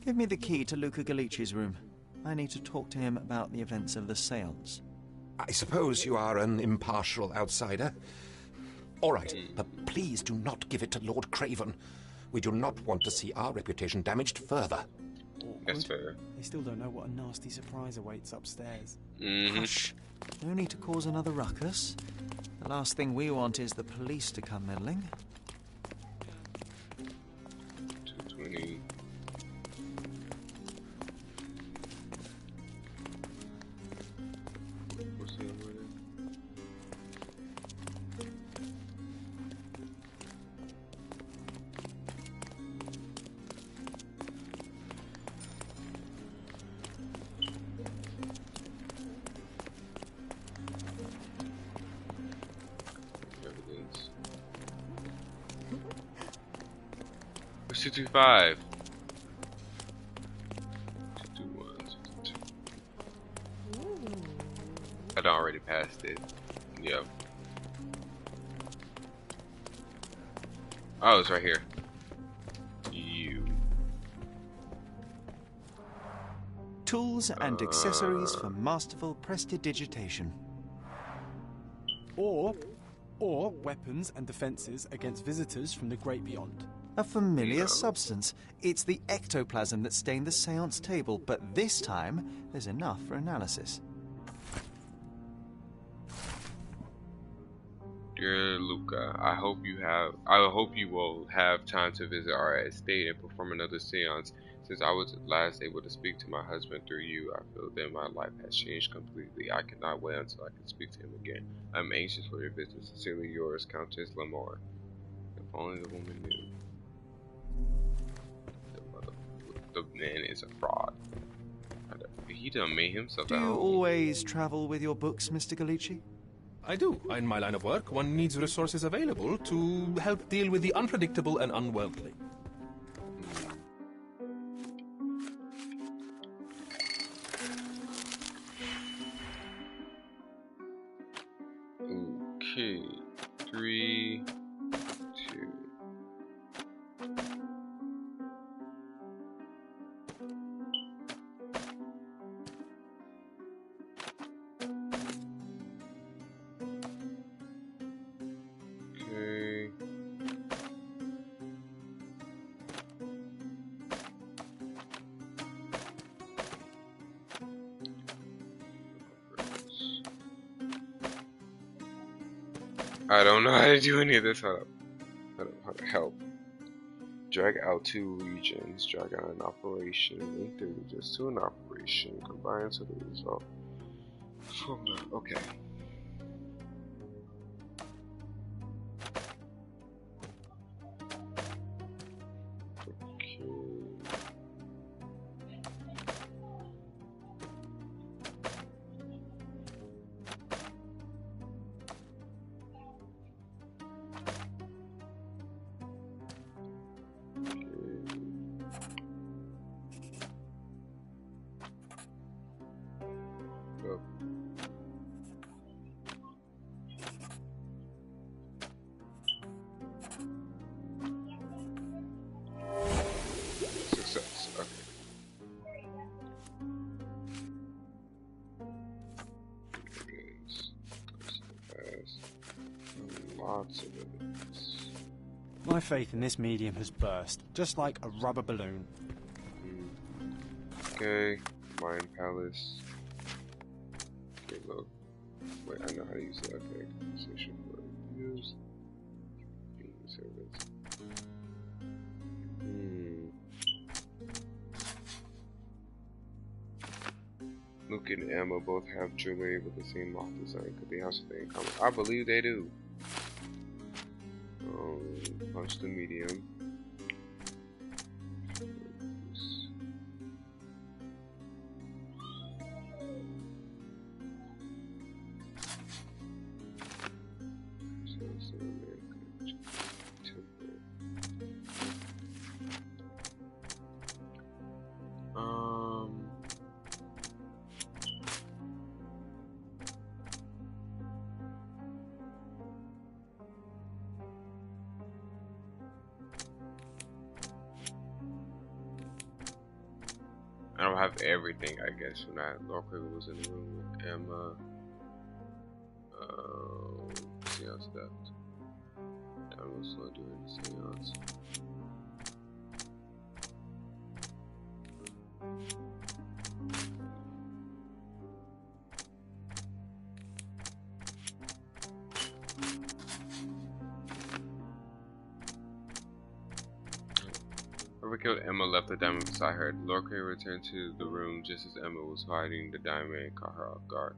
Give me the key to Luca Galici's room. I need to talk to him about the events of the séance. I suppose you are an impartial outsider. All right, but please do not give it to Lord Craven. We do not want to see our reputation damaged further. That's fair. They still don't know what a nasty surprise awaits upstairs. Hush. No need to cause another ruckus. The last thing we want is the police to come meddling. 220. What's the other one? Evidence. What's 225? 221, 222. I done already passed it. Yep. Oh, it's right here. You. Tools and accessories for masterful prestidigitation. Or weapons and defences against visitors from the great beyond. A familiar substance. It's the ectoplasm that stained the séance table, but this time there's enough for analysis. Dear Luca, I hope you will have time to visit our estate and perform another seance. Since I was last able to speak to my husband through you, I feel that my life has changed completely. I cannot wait until I can speak to him again. I'm anxious for your visit. Sincerely yours, Countess Lamore. If only the woman knew. The man is a fraud. He done made himself Do at you home. always travel with your books, Mr. Galici? I do. In my line of work, one needs resources available to help deal with the unpredictable and unworldly. Okay. 3, 2. Okay. I don't know how to do any of this. How to help. Drag out 2 regions. Drag out an operation. Link the regions to an operation. Combine to the result. Hold on. Okay. Success. Okay. Lots of evidence. My faith in this medium has burst, just like a rubber balloon. Okay, Mind Palace. Okay, look. Wait, I know how to use it. Okay, conversation for reviews. Servants. Luke and Emma both have jewelry with the same moth design. Could they have something in common? I believe they do. Punch the medium. I don't have everything, I guess, when Lord Craven was in the room with Emma. Seance left. Time was slow during the seance. Whoever killed Emma left the diamond beside her. Lord Craven returned to the room just as Emma was hiding the diamond and caught her off guard.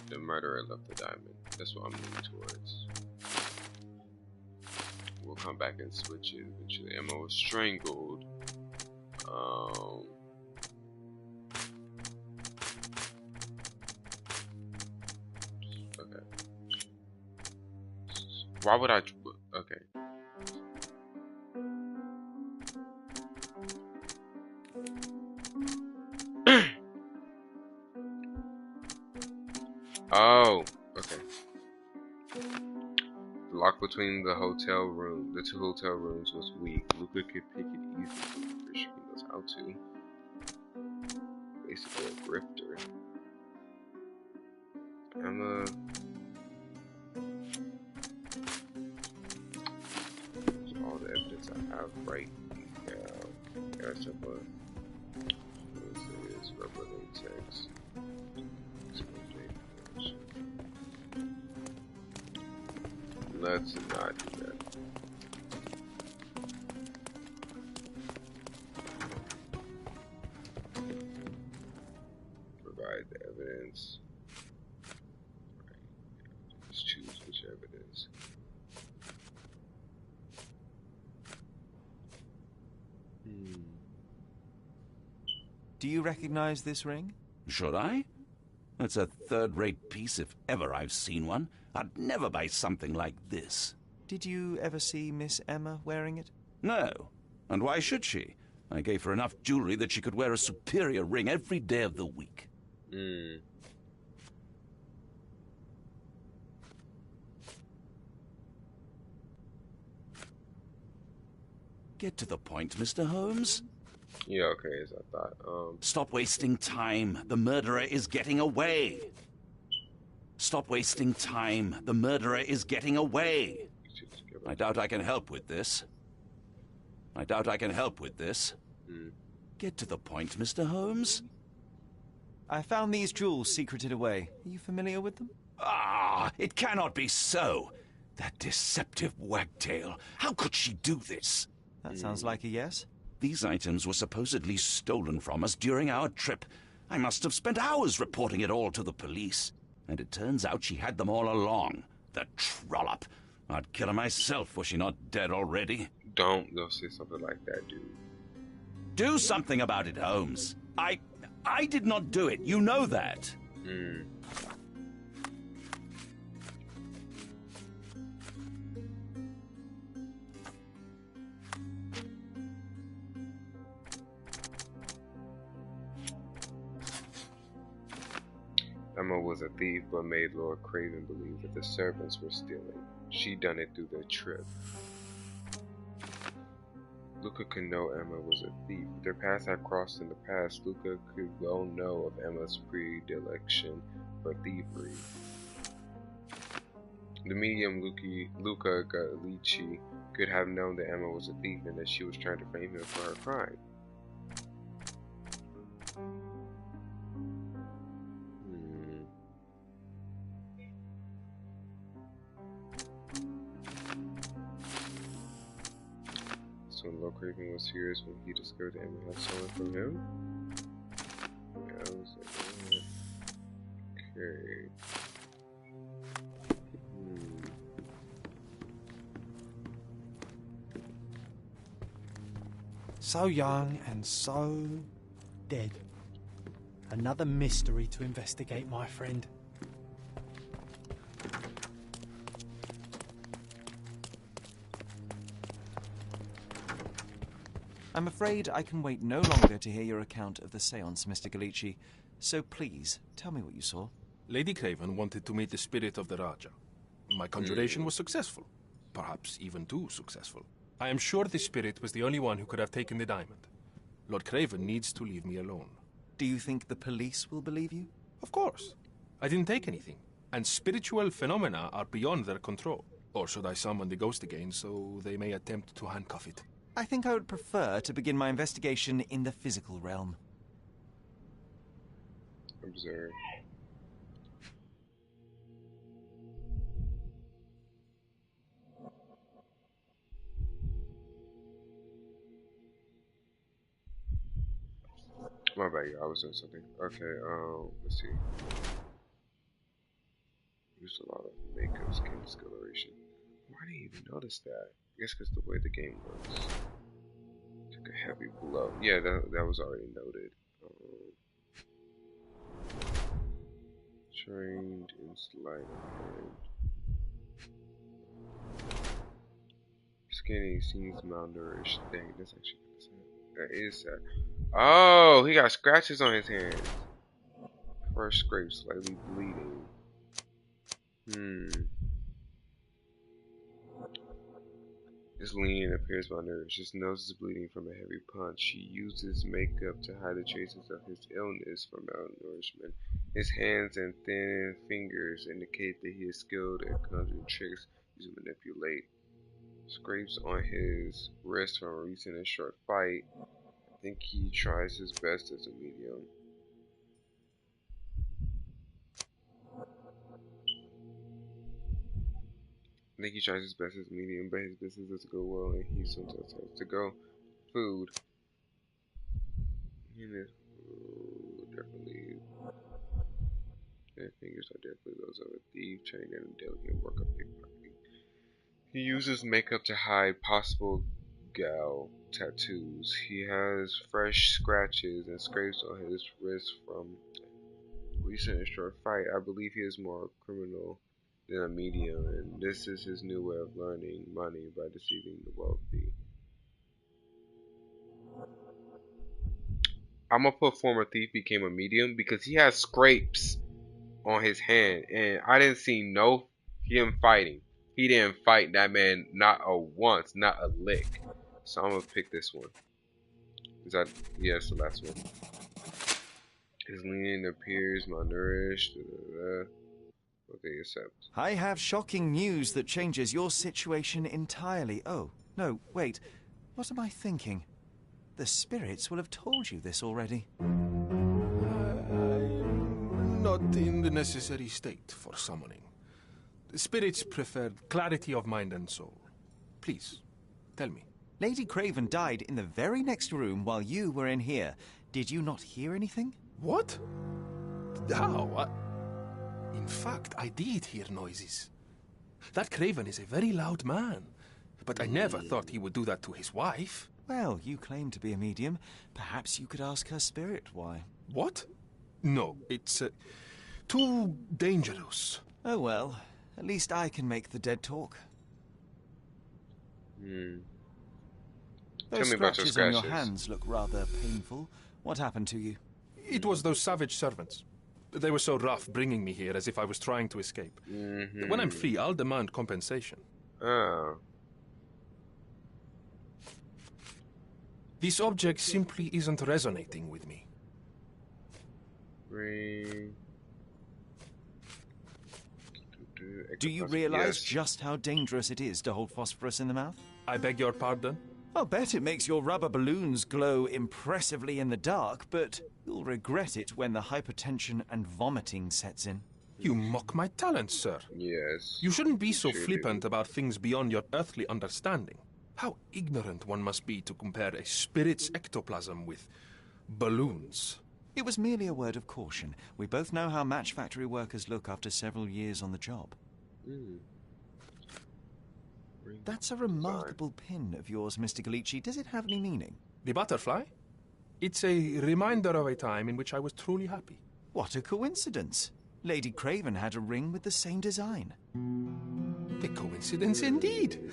The murderer left the diamond. That's what I'm leaning towards. We'll come back and switch it eventually. Emma was strangled. Okay. Why would I? Okay. Oh, okay. The lock between the two hotel rooms was weak. Luca could pick it easily. I'm pretty sure he knows how to. Basically a grifter. Emma. All the evidence I have right now. That's a book. This is rubber latex. Let's not do that. Provide the evidence. Right. Just choose which evidence. Do you recognize this ring? Should I? It's a third-rate piece if ever I've seen one. I'd never buy something like this. Did you ever see Miss Emma wearing it? No. And why should she? I gave her enough jewelry that she could wear a superior ring every day of the week. Get to the point, Mr. Holmes. Yeah, okay, as I thought. Stop wasting time. The murderer is getting away. Stop wasting time. The murderer is getting away. I doubt I can help with this. Get to the point, Mr. Holmes. I found these jewels secreted away. Are you familiar with them? Ah, it cannot be so. That deceptive wagtail. How could she do this? That sounds like a yes. These items were supposedly stolen from us during our trip. I must have spent hours reporting it all to the police. And it turns out she had them all along. The trollop. I'd kill her myself, was she not dead already? Don't say something like that, dude. Do something about it, Holmes. I did not do it. You know that. Emma was a thief, but made Lord Craven believe that the servants were stealing. She done it through their trip. Luca could know Emma was a thief. If their paths had crossed in the past, Luca could well know of Emma's predilection for thievery. The medium Luca Gallici could have known that Emma was a thief and that she was trying to frame him for her crime. So Lord Craven was furious when he discovered that Emma had stolen from him. Yeah, I was like, okay. So young and so dead. Another mystery to investigate, my friend. I'm afraid I can wait no longer to hear your account of the séance, Mr. Gallici. So please, tell me what you saw. Lady Craven wanted to meet the spirit of the Raja. My conjuration was successful. Perhaps even too successful. I am sure the spirit was the only one who could have taken the diamond. Lord Craven needs to leave me alone. Do you think the police will believe you? Of course. I didn't take anything. And spiritual phenomena are beyond their control. Or should I summon the ghost again so they may attempt to handcuff it? I think I would prefer to begin my investigation in the physical realm. Observe. My bad, I was doing something. Okay, let's see. Used a lot of makeup, skin discoloration. Why didn't I even notice that? I guess because the way the game works. Took a heavy blow. Yeah, that was already noted. Trained in sleight of hand. Skinny, seems malnourished. Dang, that's actually sad. That is sad. Oh, he got scratches on his hands. First scrape, slightly bleeding. His lean appears malnourished. His nose is bleeding from a heavy punch. He uses makeup to hide the traces of his illness from malnourishment. His hands and thin fingers indicate that he is skilled at conjuring tricks to manipulate. Scrapes on his wrist from a recent and short fight. I think he tries his best as a medium. I think he tries his best as a medium, but his business doesn't go well, and he sometimes has to go. Food. Definitely. Their fingers are definitely those of a thief, trained in delicate work of pickpocketing. He uses makeup to hide possible gal tattoos. He has fresh scratches and scrapes on his wrist from recent and short fight. I believe he is more criminal than a medium, and this is his new way of learning money by deceiving the wealthy. I'm gonna put former thief became a medium because he has scrapes on his hand, and I didn't see him fighting. He didn't fight that man not a once, not a lick. So I'm gonna pick this one. Is that yes, the last one. His lean appears malnourished. Okay, accept. I have shocking news that changes your situation entirely. Oh, no, wait. What am I thinking? The spirits will have told you this already. I'm not in the necessary state for summoning. The spirits prefer clarity of mind and soul. Please, tell me. Lady Craven died in the very next room while you were in here. Did you not hear anything? What? How? In fact, I did hear noises. That Craven is a very loud man. But I never thought he would do that to his wife. Well, you claim to be a medium. Perhaps you could ask her spirit why. What? No, it's too dangerous. Oh well, at least I can make the dead talk. Those scratches on your hands look rather painful. What happened to you? It was those savage servants. They were so rough bringing me here as if I was trying to escape. When I'm free, I'll demand compensation. Oh. This object simply isn't resonating with me. Do you realize just how dangerous it is to hold phosphorus in the mouth? I beg your pardon? I'll bet it makes your rubber balloons glow impressively in the dark, but you'll regret it when the hypertension and vomiting sets in. You mock my talents, sir. Yes. You shouldn't be so flippant about things beyond your earthly understanding. How ignorant one must be to compare a spirit's ectoplasm with balloons. It was merely a word of caution. We both know how match factory workers look after several years on the job. That's a remarkable pin of yours, Mr. Galici. Does it have any meaning? The butterfly? It's a reminder of a time in which I was truly happy. What a coincidence. Lady Craven had a ring with the same design. A coincidence indeed.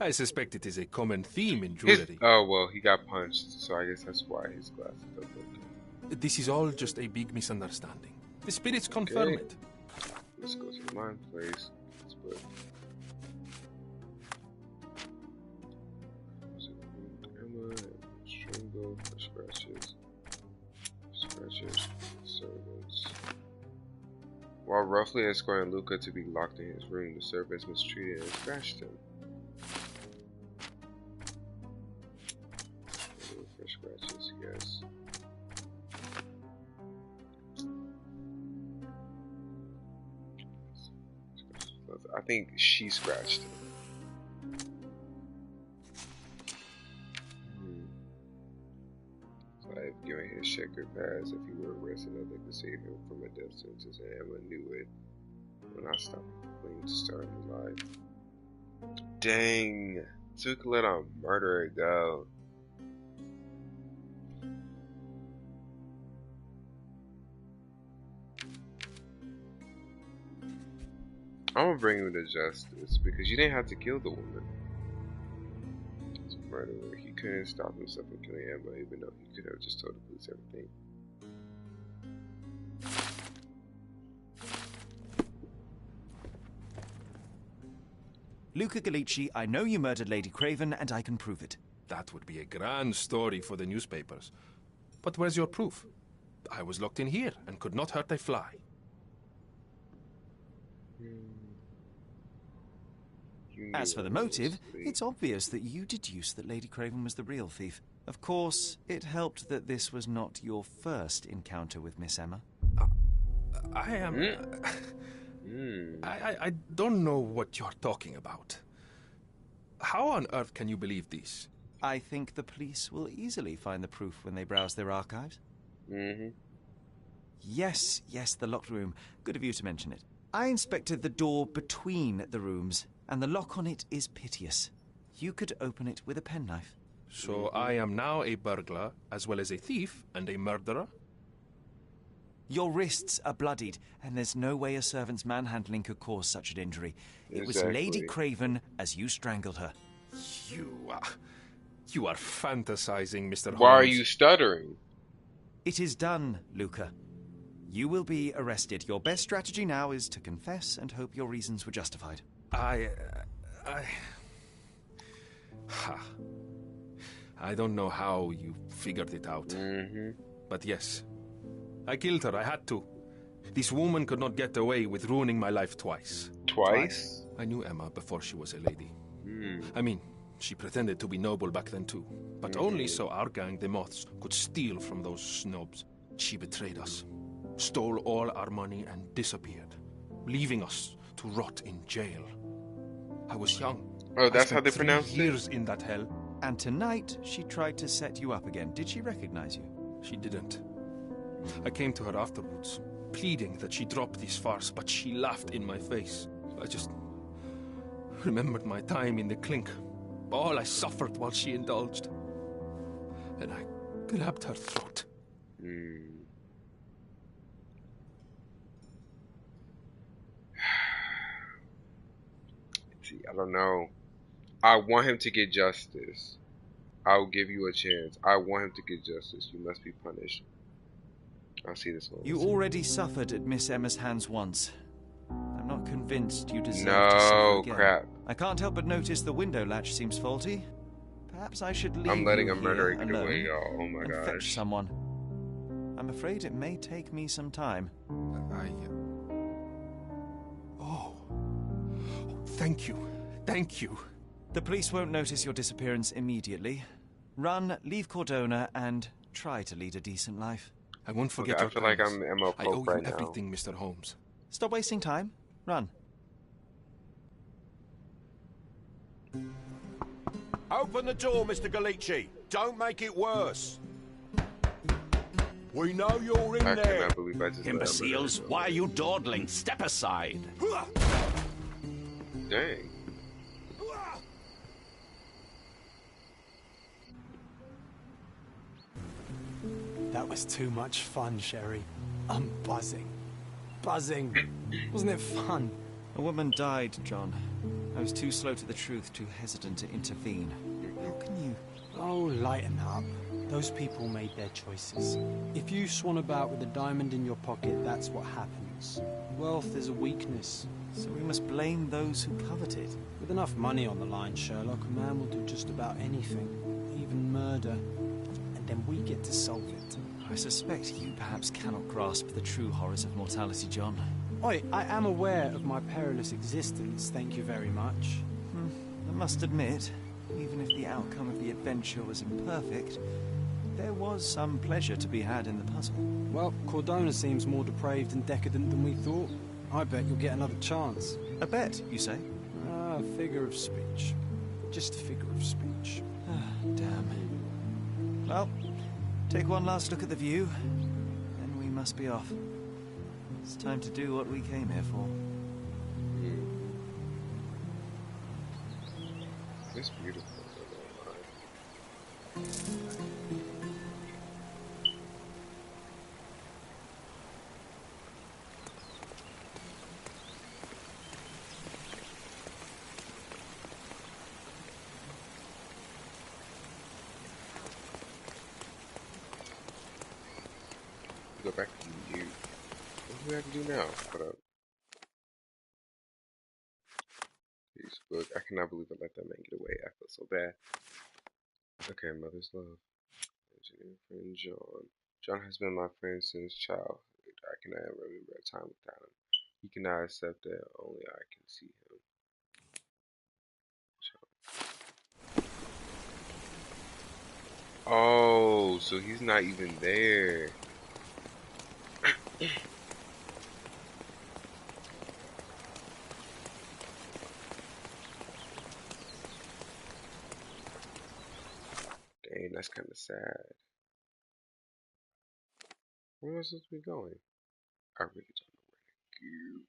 I suspect it is a common theme in jewelry. Oh, well, he got punched, so I guess that's why his glasses don't look. This is all just a big misunderstanding. The spirits confirm it. Let's go to my place. Let's put... Emma, strangle for scratches. Servants. While roughly escorting Luca to be locked in his room, the servants mistreated and scratched him. For scratches, yes. I think she scratched him. So I've given his checkered pass. If he were arrested, nothing could save him from a death sentence, and Emma knew it. When I stopped playing to start a new life. Dang! Took let a murderer go. I'm gonna bring him to justice because you didn't have to kill the woman. It's a murderer. He couldn't stop himself from killing Emma, even though he could have just told the police everything. Luca Galici, I know you murdered Lady Craven, and I can prove it. That would be a grand story for the newspapers. But where's your proof? I was locked in here and could not hurt a fly. As for the motive, it's obvious that you deduced that Lady Craven was the real thief. Of course, it helped that this was not your first encounter with Miss Emma. I am... I don't know what you're talking about. How on earth can you believe this? I think the police will easily find the proof when they browse their archives. Yes, the locked room. Good of you to mention it. I inspected the door between the rooms, and the lock on it is piteous. You could open it with a penknife. So I am now a burglar, as well as a thief and a murderer? Your wrists are bloodied, and there's no way a servant's manhandling could cause such an injury. It was Lady Craven as you strangled her. You are fantasizing, Mr. Holmes. Why are you stuttering? It is done, Luca. You will be arrested. Your best strategy now is to confess and hope your reasons were justified. I don't know how you figured it out. But yes, I killed her. I had to. This woman could not get away with ruining my life twice. Twice? I knew Emma before she was a lady. I mean, she pretended to be noble back then too. But only so our gang, the Moths, could steal from those snobs. She betrayed us. stole all our money and disappeared, leaving us to rot in jail. I was young. Oh, that's how they pronounced it? Years in that hell. And tonight, she tried to set you up again. Did she recognize you? She didn't. I came to her afterwards, pleading that she drop this farce, but she laughed in my face. I just remembered my time in the clink, all I suffered while she indulged. And I grabbed her throat. See, I don't know. I want him to get justice. I'll give you a chance. I want him to get justice. You must be punished. I'll see this one. You already suffered at Miss Emma's hands once. I'm not convinced you deserve to No, suffer again. crap. I can't help but notice the window latch seems faulty. Perhaps I should leave I'm letting you a murderer here get alone away, y'all. Oh my and gosh. fetch someone. I'm afraid it may take me some time. Oh, thank you. Thank you. The police won't notice your disappearance immediately. Run, leave Cordona, and try to lead a decent life. I won't forget Okay, I your feel like kindness. I'm ML I owe Pope you right now. everything, Mr. Holmes. Stop wasting time. Run. Open the door, Mr. Galici. Don't make it worse. We know you're in I there. cannot believe I just let Imbeciles, why are you dawdling? Step aside. Dang. That was too much fun, Sherry. I'm buzzing. Buzzing. Wasn't it fun? A woman died, John. I was too slow to the truth, too hesitant to intervene. How can you... Oh, lighten up. Those people made their choices. If you swan about with a diamond in your pocket, that's what happens. Wealth is a weakness. So we must blame those who covet it. With enough money on the line, Sherlock, a man will do just about anything. Even murder. And then we get to solve it. I suspect you perhaps cannot grasp the true horrors of mortality, John. Oi, I am aware of my perilous existence, thank you very much. I must admit, even if the outcome of the adventure was imperfect, there was some pleasure to be had in the puzzle. Well, Cordona seems more depraved and decadent than we thought. I bet you'll get another chance. A bet, you say? A figure of speech. Just a figure of speech. Damn. Well, take one last look at the view, then we must be off. It's time to do what we came here for. It's beautiful. Go back to you. What do we have to do now? Hold up. Facebook. I cannot believe I let that man get away. I feel so bad. Okay, mother's love. Engineer friend John. John has been my friend since childhood. I cannot remember a time without him. He cannot accept that only I can see him. John. Oh, so he's not even there. Dang, that's kind of sad. Where am I supposed to be going? I really don't know where to go.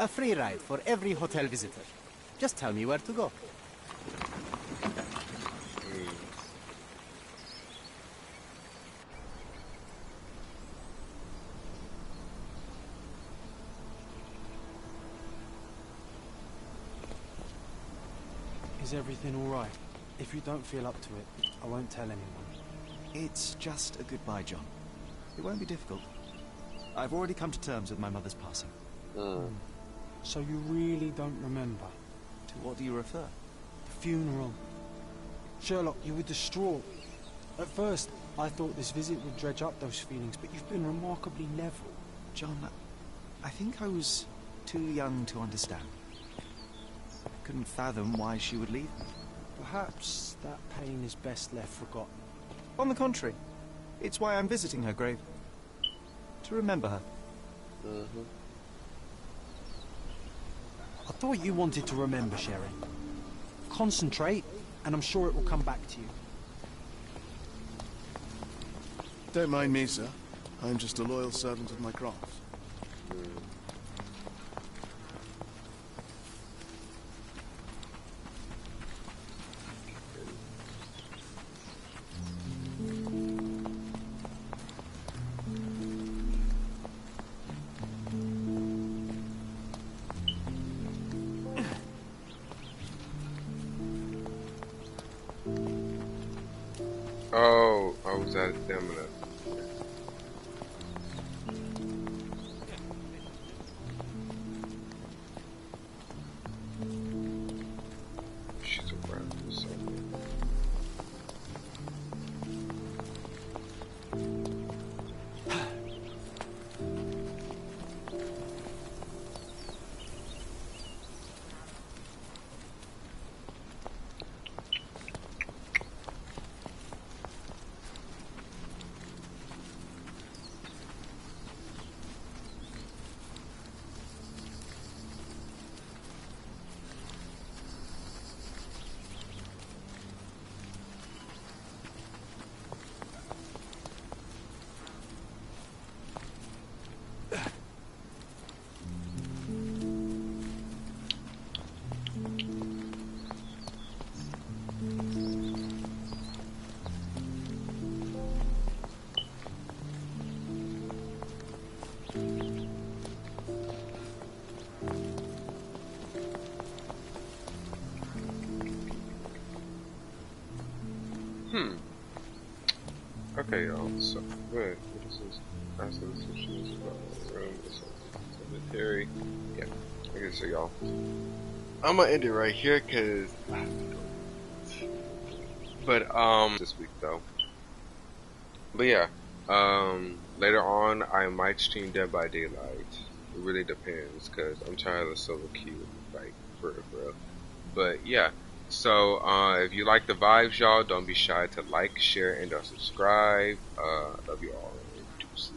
A free ride for every hotel visitor. Just tell me where to go. Is everything all right? If you don't feel up to it, I won't tell anyone. It's just a goodbye, John. It won't be difficult. I've already come to terms with my mother's passing. So you really don't remember? To what do you refer? The funeral. Sherlock, you were distraught. At first, I thought this visit would dredge up those feelings, but you've been remarkably level. John, I think I was too young to understand. I couldn't fathom why she would leave me. Perhaps that pain is best left forgotten. On the contrary, it's why I'm visiting her grave. To remember her. I thought you wanted to remember, Sherry. Concentrate, and I'm sure it will come back to you. Don't mind me, sir. I'm just a loyal servant of my craft. Oh, I was at stamina. She's around for something. Okay, y'all. So, good. What is this? Ask the decisions about the room. This is cemetery. Yeah. Okay, so y'all. I'm gonna end it right here, cause. But this week though. But yeah. Later on, I might stream Dead by Daylight. It really depends, cause I'm tired of the solo queue, like for real. But yeah. So, if you like the vibes, y'all, don't be shy to like, share, and subscribe. Love you all. Deuces.